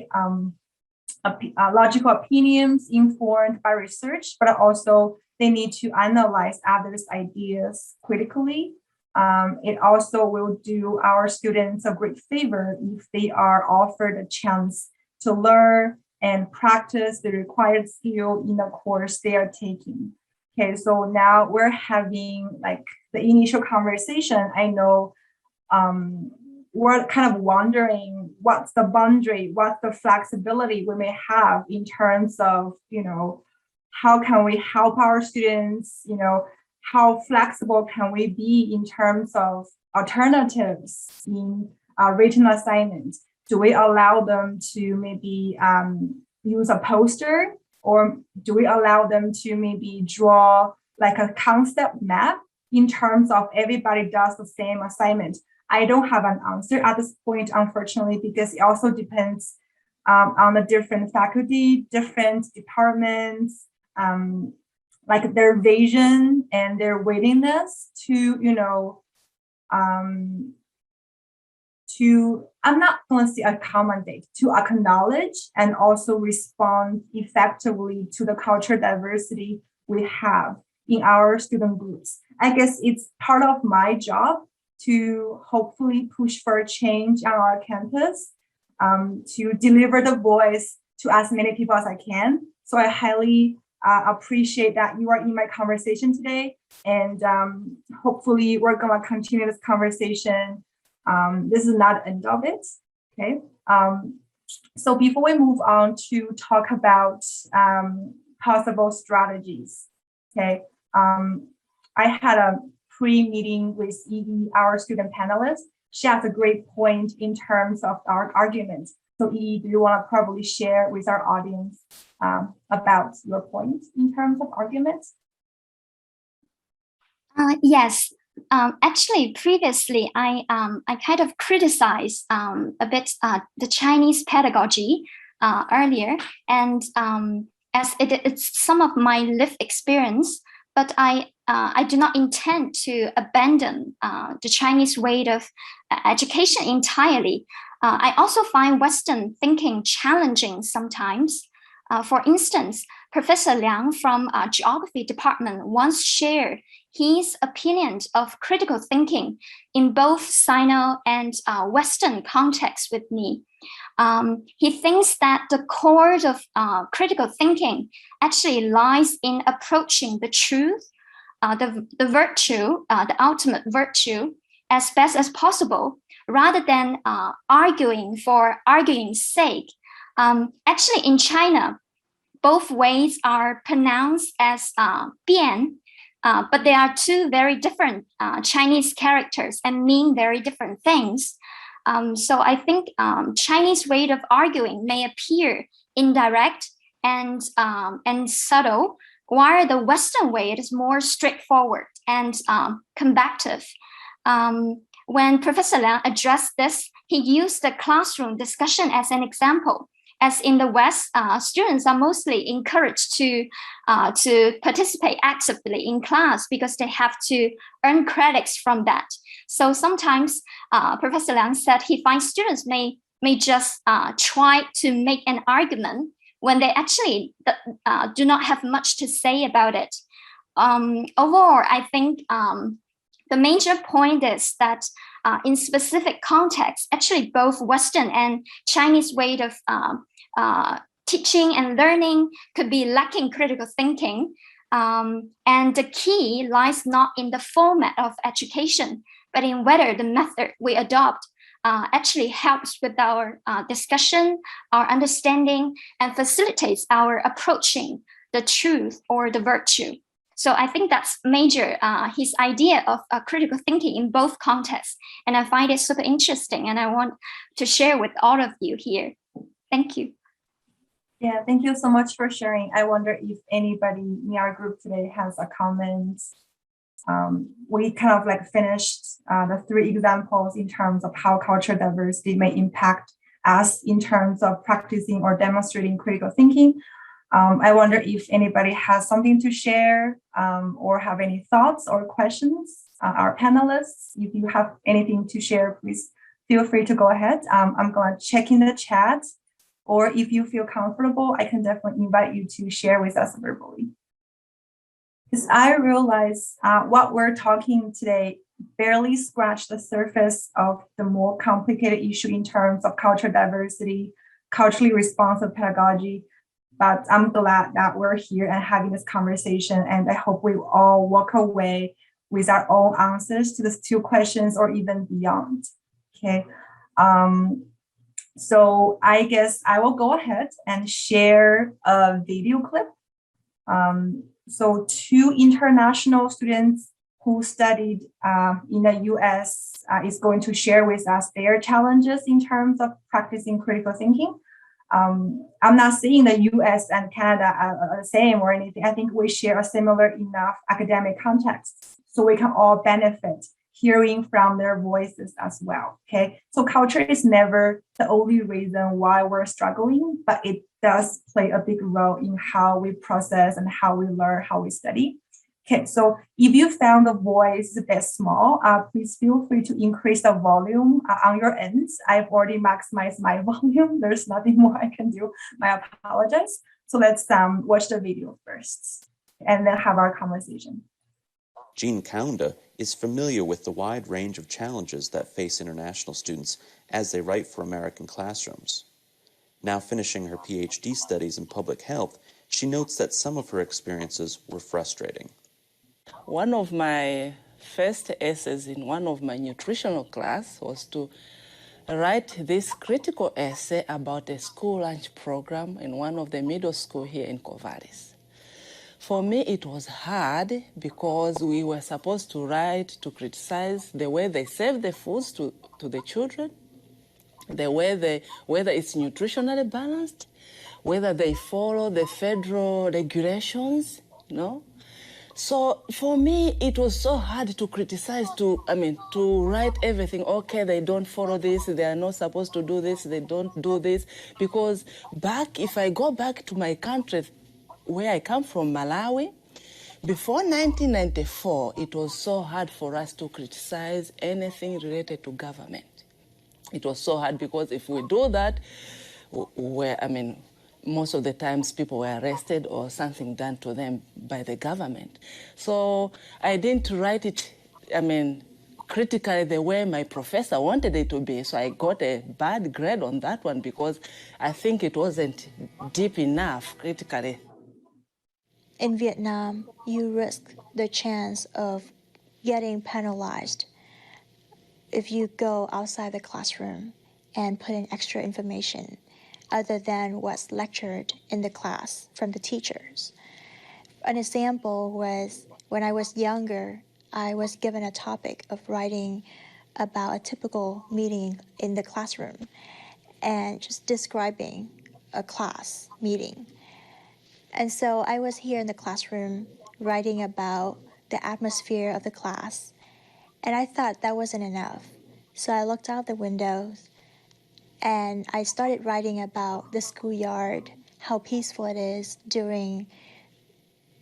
Speaker 1: opinions informed by research, but also they need to analyze others' ideas critically. It also will do our students a great favor if they are offered a chance to learn and practice the required skill in the course they are taking. Okay, so now we're having like the initial conversation. I know we're kind of wondering what's the boundary, what's the flexibility we may have in terms of, how can we help our students, how flexible can we be in terms of alternatives in written assignments? Do we allow them to maybe use a poster, or do we allow them to maybe draw like a concept map in terms of everybody does the same assignment? I don't have an answer at this point, unfortunately, because it also depends on the different faculty, different departments, like their vision and their willingness to, I'm not going to say accommodate, to acknowledge and also respond effectively to the cultural diversity we have in our student groups. I guess it's part of my job to hopefully push for a change on our campus, to deliver the voice to as many people as I can. So I highly appreciate that you are in my conversation today, and hopefully we're going to continue this conversation. This is not the end of it, okay? So before we move on to talk about possible strategies, okay? I had a pre-meeting with Yiyi, our student panelist. She has a great point in terms of our arguments. So Yiyi, do you want to probably share with our audience about your point in terms of arguments?
Speaker 3: Yes. Actually, previously, I kind of criticized a bit the Chinese pedagogy earlier, and as it's some of my lived experience, but I do not intend to abandon the Chinese way of education entirely. I also find Western thinking challenging sometimes. For instance, Professor Liang from Geography Department once shared his opinion of critical thinking in both Sino and Western contexts with me. He thinks that the core of critical thinking actually lies in approaching the truth, the virtue, the ultimate virtue, as best as possible, rather than arguing for arguing's sake. Actually, in China, both ways are pronounced as 变, but they are two very different Chinese characters and mean very different things. So I think Chinese way of arguing may appear indirect and subtle, while the Western way is more straightforward and combative. When Professor Liang addressed this, he used the classroom discussion as an example. As in the West, students are mostly encouraged to participate actively in class because they have to earn credits from that. So sometimes Professor Liang said he finds students may just try to make an argument when they actually do not have much to say about it. Overall, I think the major point is that in specific contexts, actually both Western and Chinese way of teaching and learning could be lacking critical thinking. And the key lies not in the format of education, but in whether the method we adopt actually helps with our discussion, our understanding, and facilitates our approaching the truth or the virtue. So I think that's major, his idea of critical thinking in both contexts. And I find it super interesting, and I want to share with all of you here. Thank you.
Speaker 1: Yeah, thank you so much for sharing. I wonder if anybody in our group today has a comment. We kind of like finished the 3 examples in terms of how cultural diversity may impact us in terms of practicing or demonstrating critical thinking. I wonder if anybody has something to share or have any thoughts or questions. Our panelists, if you have anything to share, please feel free to go ahead. I'm going to check in the chat, or if you feel comfortable, I can definitely invite you to share with us verbally. Because I realize what we're talking today barely scratched the surface of the more complicated issue in terms of cultural diversity, culturally responsive pedagogy. But I'm glad that we're here and having this conversation, and I hope we all walk away with our own answers to these 2 questions or even beyond. Okay. So I guess I will go ahead and share a video clip. So 2 international students who studied in the US is going to share with us their challenges in terms of practicing critical thinking. I'm not saying the US and Canada are the same or anything. I think we share a similar enough academic context, so we can all benefit hearing from their voices as well. Okay, so culture is never the only reason why we're struggling, but it does play a big role in how we process and how we learn, how we study. Okay, so if you found the voice a bit small, please feel free to increase the volume on your ends. I've already maximized my volume. There's nothing more I can do. I apologize. So let's watch the video first and then have our conversation.
Speaker 7: Jean Kaunda is familiar with the wide range of challenges that face international students as they write for American classrooms. Now finishing her PhD studies in public health, she notes that some of her experiences were frustrating.
Speaker 8: One of my first essays in one of my nutritional class was to write this critical essay about a school lunch program in one of the middle school here in Corvallis. For me, it was hard because we were supposed to write to criticize the way they serve the foods to the children, the way whether it's nutritionally balanced, whether they follow the federal regulations, So for me, it was so hard to criticize, to write everything. Okay, they don't follow this, they are not supposed to do this, they don't do this. Because if I go back to my country, where I come from, Malawi, before 1994, it was so hard for us to criticize anything related to government. It was so hard because if we do that, most of the times people were arrested or something done to them by the government. So I didn't write it, critically the way my professor wanted it to be. So I got a bad grade on that one because I think it wasn't deep enough critically.
Speaker 9: In Vietnam, you risk the chance of getting penalized if you go outside the classroom and put in extra information other than what's lectured in the class from the teachers. An example was when I was younger, I was given a topic of writing about a typical meeting in the classroom and just describing a class meeting. And so I was here in the classroom writing about the atmosphere of the class, and I thought that wasn't enough. So I looked out the windows and I started writing about the schoolyard, how peaceful it is during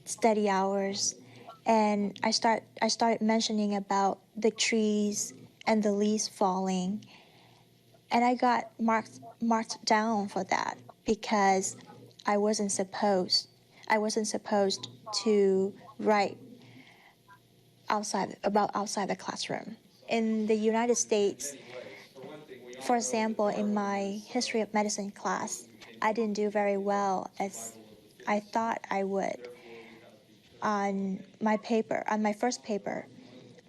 Speaker 9: study hours. And I started mentioning about the trees and the leaves falling. And I got marked down for that because I wasn't supposed to write outside the classroom. In the United States, for example, in my history of medicine class, I didn't do very well as I thought I would on my first paper,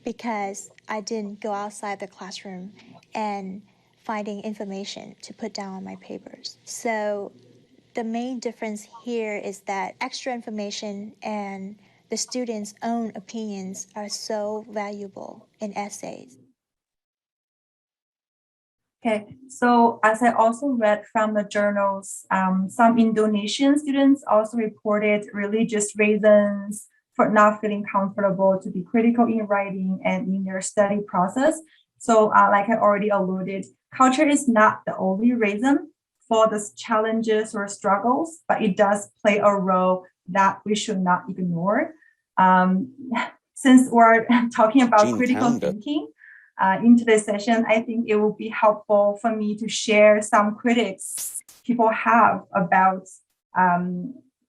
Speaker 9: because I didn't go outside the classroom and finding information to put down on my papers. So the main difference here is that extra information and the students' own opinions are so valuable in essays.
Speaker 1: Okay, so as I also read from the journals, some Indonesian students also reported religious reasons for not feeling comfortable to be critical in writing and in their study process. So like I already alluded, culture is not the only reason for the challenges or struggles, but it does play a role that we should not ignore. Since we're talking about critical thinking, in today's session, I think it will be helpful for me to share some critics people have about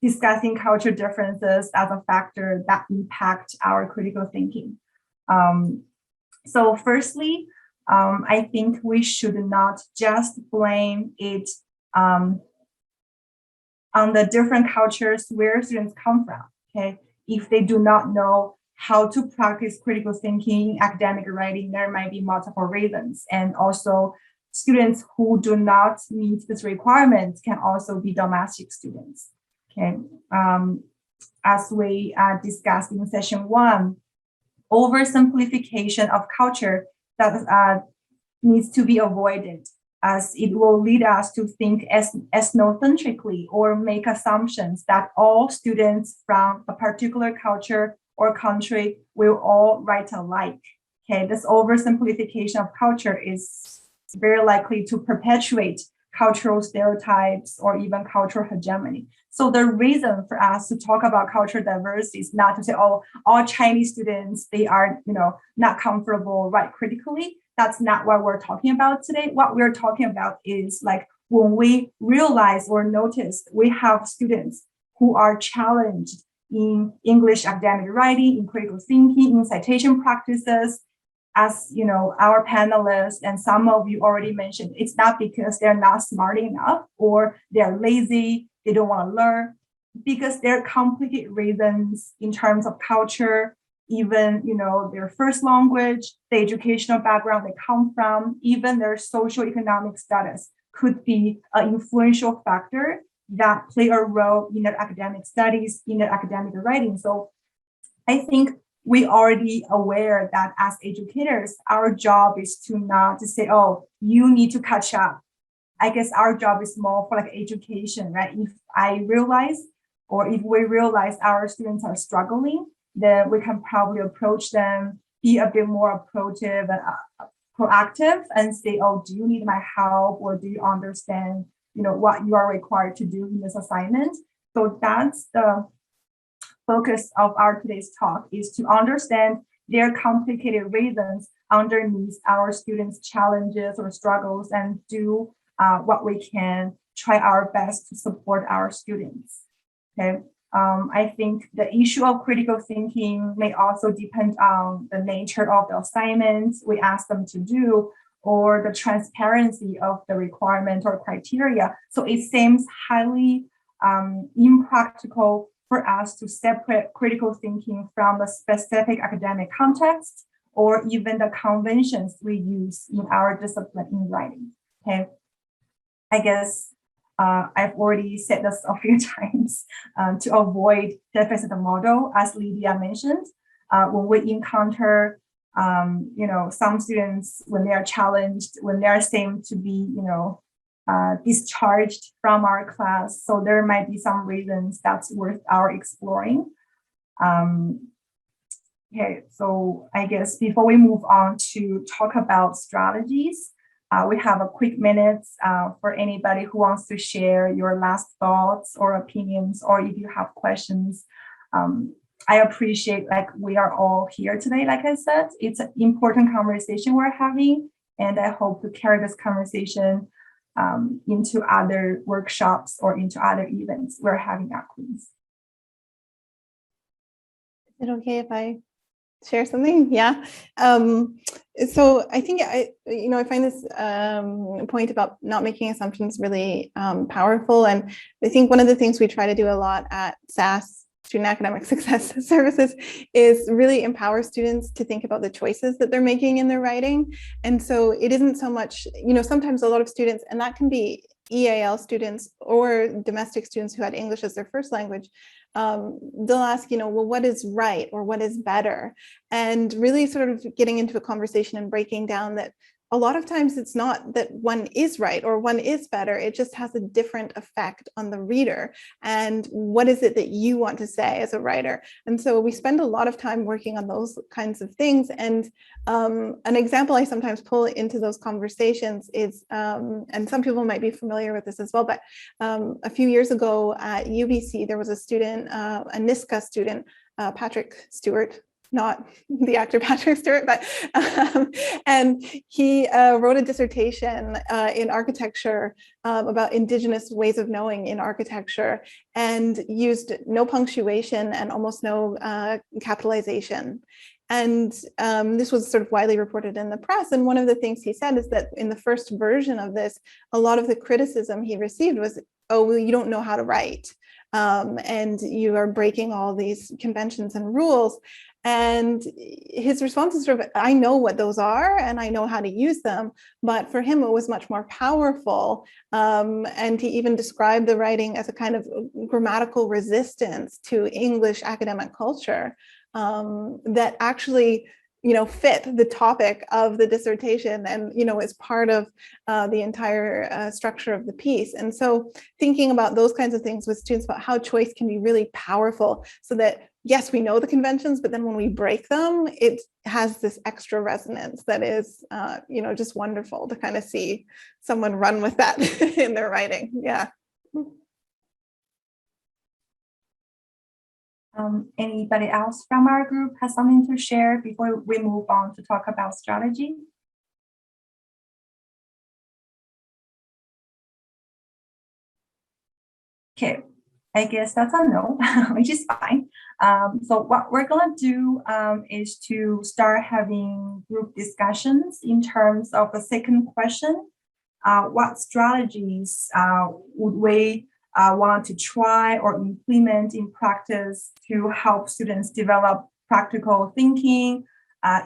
Speaker 1: discussing culture differences as a factor that impact our critical thinking. So firstly, I think we should not just blame it on the different cultures where students come from, okay? If they do not know how to practice critical thinking in academic writing, there might be multiple reasons. And also students who do not meet this requirement can also be domestic students, okay? As we discussed in session 1, oversimplification of culture that needs to be avoided, as it will lead us to think ethnocentrically or make assumptions that all students from a particular culture or country will all write alike. Okay, this oversimplification of culture is very likely to perpetuate cultural stereotypes or even cultural hegemony. So the reason for us to talk about cultural diversity is not to say, oh, all Chinese students, they are, not comfortable write critically. That's not what we're talking about today. What we're talking about is like when we realize or notice we have students who are challenged in English academic writing, in critical thinking, in citation practices, as our panelists and some of you already mentioned, it's not because they're not smart enough or they're lazy, they don't want to learn, because there are complicated reasons in terms of culture, even their first language, the educational background they come from, even their socioeconomic status could be an influential factor that play a role in their academic studies, in their academic writing. So I think we already aware that as educators, our job is to not to say, oh, you need to catch up. I guess our job is more for like education, right? If I realize, or if we realize our students are struggling, then we can probably approach them, be a bit more approative and proactive and say, oh, do you need my help, or do you understand, what you are required to do in this assignment? So that's the focus of our today's talk, is to understand their complicated reasons underneath our students' challenges or struggles, and do what we can, try our best to support our students. Okay. I think the issue of critical thinking may also depend on the nature of the assignments we ask them to do, or the transparency of the requirement or criteria. So it seems highly impractical for us to separate critical thinking from a specific academic context, or even the conventions we use in our discipline in writing. Okay, I guess I've already said this a few times, to avoid deficit model, as Lydia mentioned. When we encounter, some students, when they are challenged, when they are seem to be, discharged from our class, so there might be some reasons that's worth our exploring. Okay, so I guess before we move on to talk about strategies, we have a quick minute for anybody who wants to share your last thoughts or opinions, or if you have questions. I appreciate, we are all here today, like I said, it's an important conversation we're having, and I hope to carry this conversation into other workshops or into other events we're having at Queen's.
Speaker 2: Is it okay if I share something? Yeah. So I think I find this point about not making assumptions really powerful. And I think one of the things we try to do a lot at SASS, Student Academic Success Services, is really empower students to think about the choices that they're making in their writing. And so it isn't so much, sometimes a lot of students, and that can be EAL students or domestic students who had English as their first language, they'll ask, well, what is right or what is better? And really sort of getting into a conversation and breaking down that a lot of times it's not that one is right or one is better, it just has a different effect on the reader. And what is it that you want to say as a writer? And so we spend a lot of time working on those kinds of things. And an example I sometimes pull into those conversations is, and some people might be familiar with this as well, but a few years ago at UBC, there was a student, a NISCA student, Patrick Stewart, not the actor Patrick Stewart, but and he wrote a dissertation in architecture about Indigenous ways of knowing in architecture, and used no punctuation and almost no capitalization. And this was sort of widely reported in the press. And one of the things he said is that in the first version of this, a lot of the criticism he received was, oh, well, you don't know how to write. And you are breaking all these conventions and rules. And his response is sort of, I know what those are and I know how to use them, but for him it was much more powerful. And he even described the writing as a kind of grammatical resistance to English academic culture that actually fit the topic of the dissertation and, is part of the entire structure of the piece. And so thinking about those kinds of things with students about how choice can be really powerful, so that, yes, we know the conventions, but then when we break them, it has this extra resonance that is, just wonderful to kind of see someone run with that in their writing. Yeah.
Speaker 1: Anybody else from our group has something to share before we move on to talk about strategy? Okay, I guess that's a no, which is fine. So what we're gonna do is to start having group discussions in terms of the second question. What strategies would we want to try or implement in practice to help students develop practical thinking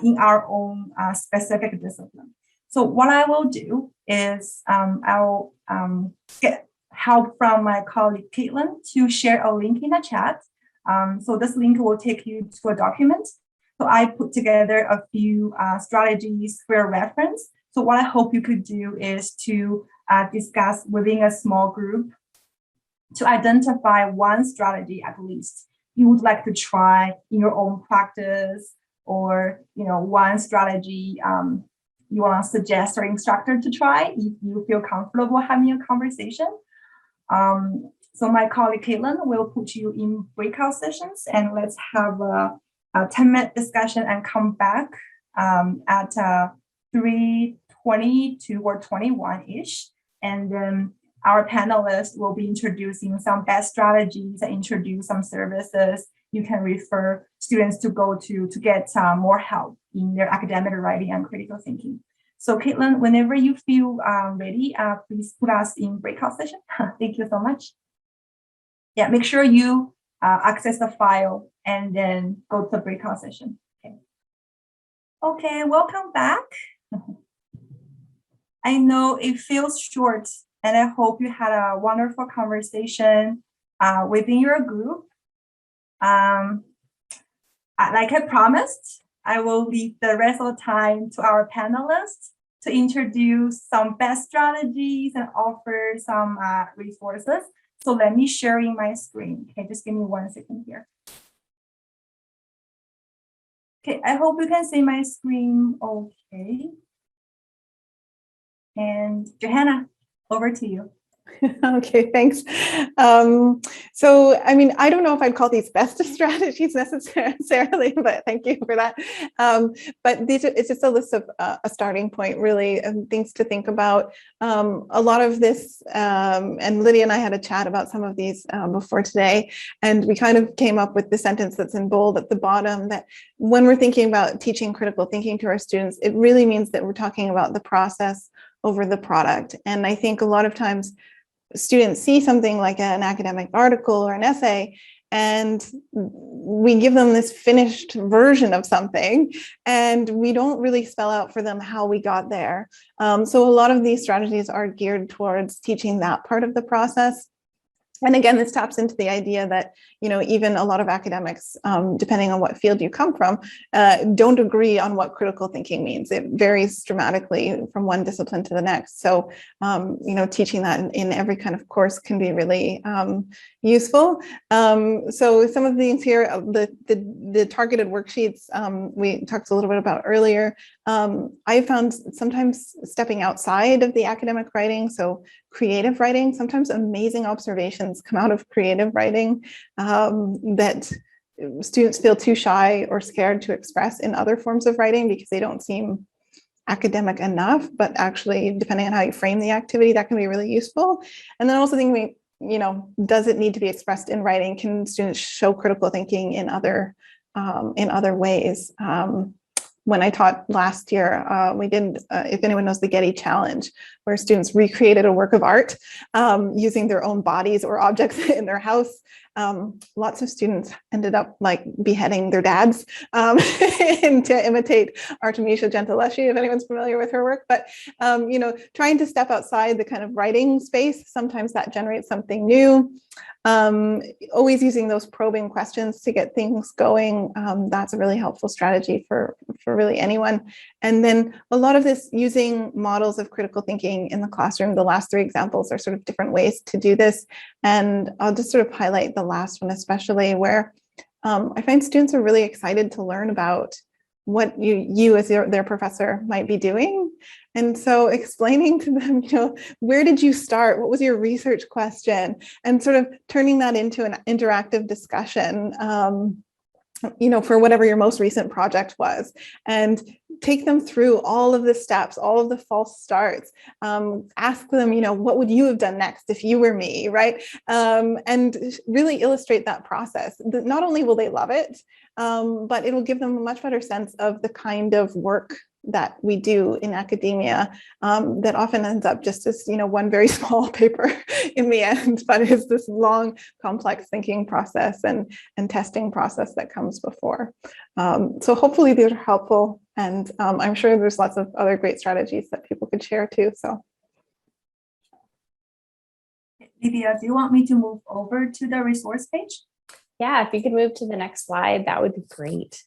Speaker 1: in our own specific discipline? So what I will do is I'll get help from my colleague Caitlin to share a link in the chat. So this link will take you to a document. So I put together a few strategies for your reference. So what I hope you could do is to discuss within a small group to identify one strategy at least you would like to try in your own practice, or one strategy you want to suggest our instructor to try if you feel comfortable having a conversation. So my colleague Caitlin will put you in breakout sessions, and let's have a 10-minute discussion and come back at 3:22 or 21-ish. And then our panelists will be introducing some best strategies and introduce some services you can refer students to go to get more help in their academic writing and critical thinking. So Caitlin, whenever you feel ready, please put us in breakout session. Thank you so much. Yeah, make sure you access the file and then go to the breakout session. Okay, welcome back. I know it feels short, and I hope you had a wonderful conversation within your group. Like I promised, I will leave the rest of the time to our panelists to introduce some best strategies and offer some resources. So let me share in my screen. Okay, just give me 1 second here. Okay, I hope you can see my screen okay. And Johanna, over to you.
Speaker 2: Okay, thanks. So, I mean, I don't know if I'd call these best strategies necessarily, but thank you for that. But it's just a list of a starting point, really, and things to think about. A lot of this, and Lydia and I had a chat about some of these before today, and we kind of came up with the sentence that's in bold at the bottom, that when we're thinking about teaching critical thinking to our students, it really means that we're talking about the process over the product. And I think a lot of times students see something like an academic article or an essay, and we give them this finished version of something, and we don't really spell out for them how we got there. So a lot of these strategies are geared towards teaching that part of the process. And again, this taps into the idea that, even a lot of academics, depending on what field you come from, don't agree on what critical thinking means. It varies dramatically from one discipline to the next. So, teaching that in every kind of course can be really useful. So some of the things here, the targeted worksheets we talked a little bit about earlier, I found sometimes stepping outside of the academic writing, so creative writing, sometimes amazing observations come out of creative writing that students feel too shy or scared to express in other forms of writing because they don't seem academic enough, but actually, depending on how you frame the activity, that can be really useful. And then also thinking, does it need to be expressed in writing? Can students show critical thinking in other ways? When I taught last year, we did, if anyone knows the Getty Challenge, where students recreated a work of art using their own bodies or objects in their house. Lots of students ended up like beheading their dads to imitate Artemisia Gentileschi, if anyone's familiar with her work. But, trying to step outside the kind of writing space, sometimes that generates something new. Always using those probing questions to get things going. That's a really helpful strategy for really anyone. And then a lot of this using models of critical thinking in the classroom. The last 3 examples are sort of different ways to do this. And I'll just sort of highlight the last one, especially where I find students are really excited to learn about what you as their professor might be doing. And so explaining to them, where did you start? What was your research question? And sort of turning that into an interactive discussion, for whatever your most recent project was, and take them through all of the steps, all of the false starts, ask them, what would you have done next if you were me, right? And really illustrate that process. Not only will they love it, but it will give them a much better sense of the kind of work that we do in academia that often ends up just as, one very small paper in the end, but is this long, complex thinking process and testing process that comes before. So hopefully these are helpful, and I'm sure there's lots of other great strategies that people could share too. So.
Speaker 1: Lydia, do you want me to move over to the resource page?
Speaker 4: Yeah, if you could move to the next slide, that would be great.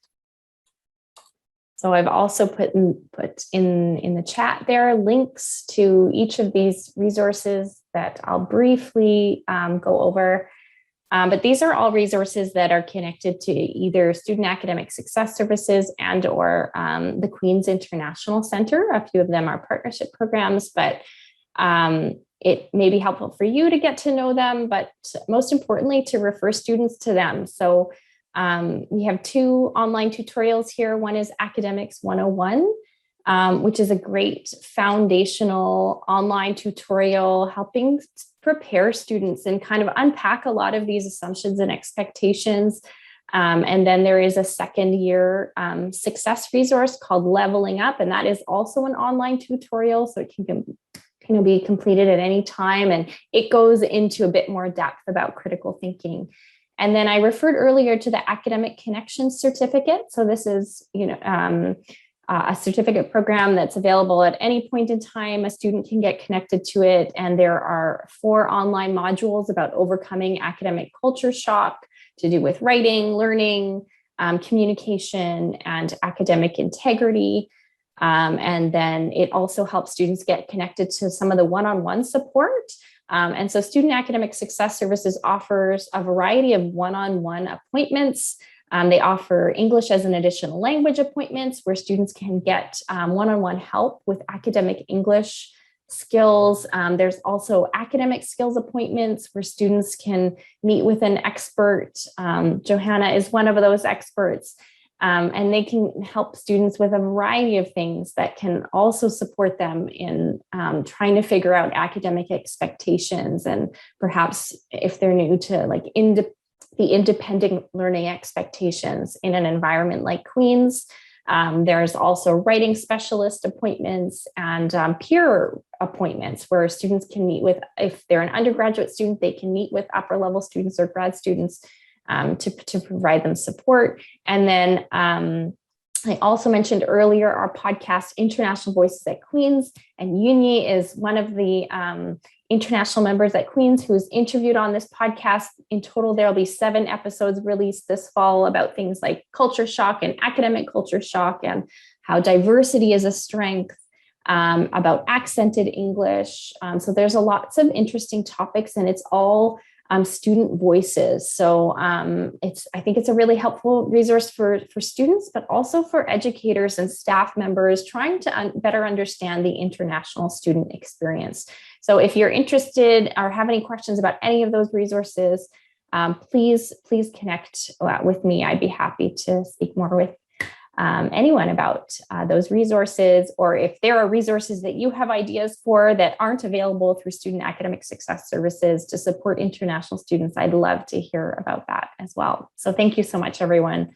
Speaker 4: So I've also put in the chat there links to each of these resources that I'll briefly go over. But these are all resources that are connected to either Student Academic Success Services and or the Queen's International Center. A few of them are partnership programs, but it may be helpful for you to get to know them, but most importantly, to refer students to them. So we have 2 online tutorials here. One is Academics 101, which is a great foundational online tutorial helping prepare students and kind of unpack a lot of these assumptions and expectations. And then there is a second year success resource called Leveling Up, and that is also an online tutorial, so it can be completed at any time, and it goes into a bit more depth about critical thinking. And then I referred earlier to the Academic Connections Certificate. So this is, a certificate program that's available at any point in time. A student can get connected to it, and there are 4 online modules about overcoming academic culture shock to do with writing, learning, communication, and academic integrity. And then it also helps students get connected to some of the one-on-one support. And so Student Academic Success Services offers a variety of one-on-one appointments. They offer English as an additional language appointments where students can get one-on-one help with academic English skills. There's also academic skills appointments where students can meet with an expert. Johanna is one of those experts. And they can help students with a variety of things that can also support them in trying to figure out academic expectations, and perhaps if they're new to like the independent learning expectations in an environment like Queen's. There's also writing specialist appointments and peer appointments where students can meet with, if they're an undergraduate student, they can meet with upper level students or grad students to provide them support. And then I also mentioned earlier our podcast, International Voices at Queen's, and Yunyi is one of the international members at Queen's who's interviewed on this podcast. In total, there'll be 7 episodes released this fall about things like culture shock and academic culture shock and how diversity is a strength, about accented English. So there's lots of interesting topics, and it's all student voices. So I think it's a really helpful resource for students, but also for educators and staff members trying to better understand the international student experience. So if you're interested or have any questions about any of those resources, please connect with me. I'd be happy to speak more with anyone about those resources, or if there are resources that you have ideas for that aren't available through Student Academic Success Services to support international students, I'd love to hear about that as well. So thank you so much, everyone,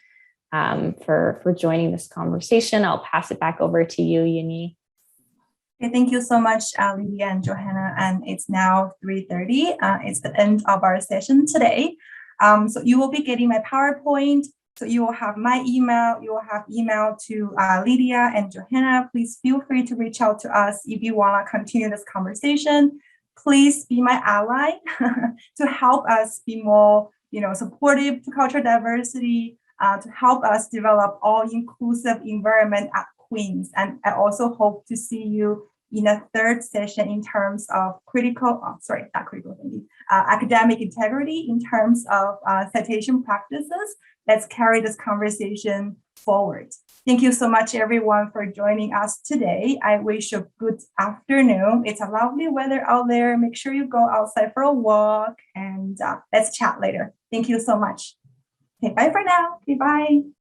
Speaker 4: for joining this conversation. I'll pass it back over to you, Yunyi.
Speaker 1: Okay, thank you so much, Lydia and Johanna. And it's now 3:30. It's the end of our session today. So you will be getting my PowerPoint. So you will have my email, you will have email to Lydia and Johanna. Please feel free to reach out to us if you want to continue this conversation. Please be my ally to help us be more, supportive to cultural diversity, to help us develop all-inclusive environment at Queen's. And I also hope to see you in a 3rd session in terms of academic integrity in terms of citation practices. Let's carry this conversation forward. Thank you so much, everyone, for joining us today. I wish you a good afternoon. It's a lovely weather out there. Make sure you go outside for a walk, and let's chat later. Thank you so much. Okay, bye for now. Okay, bye.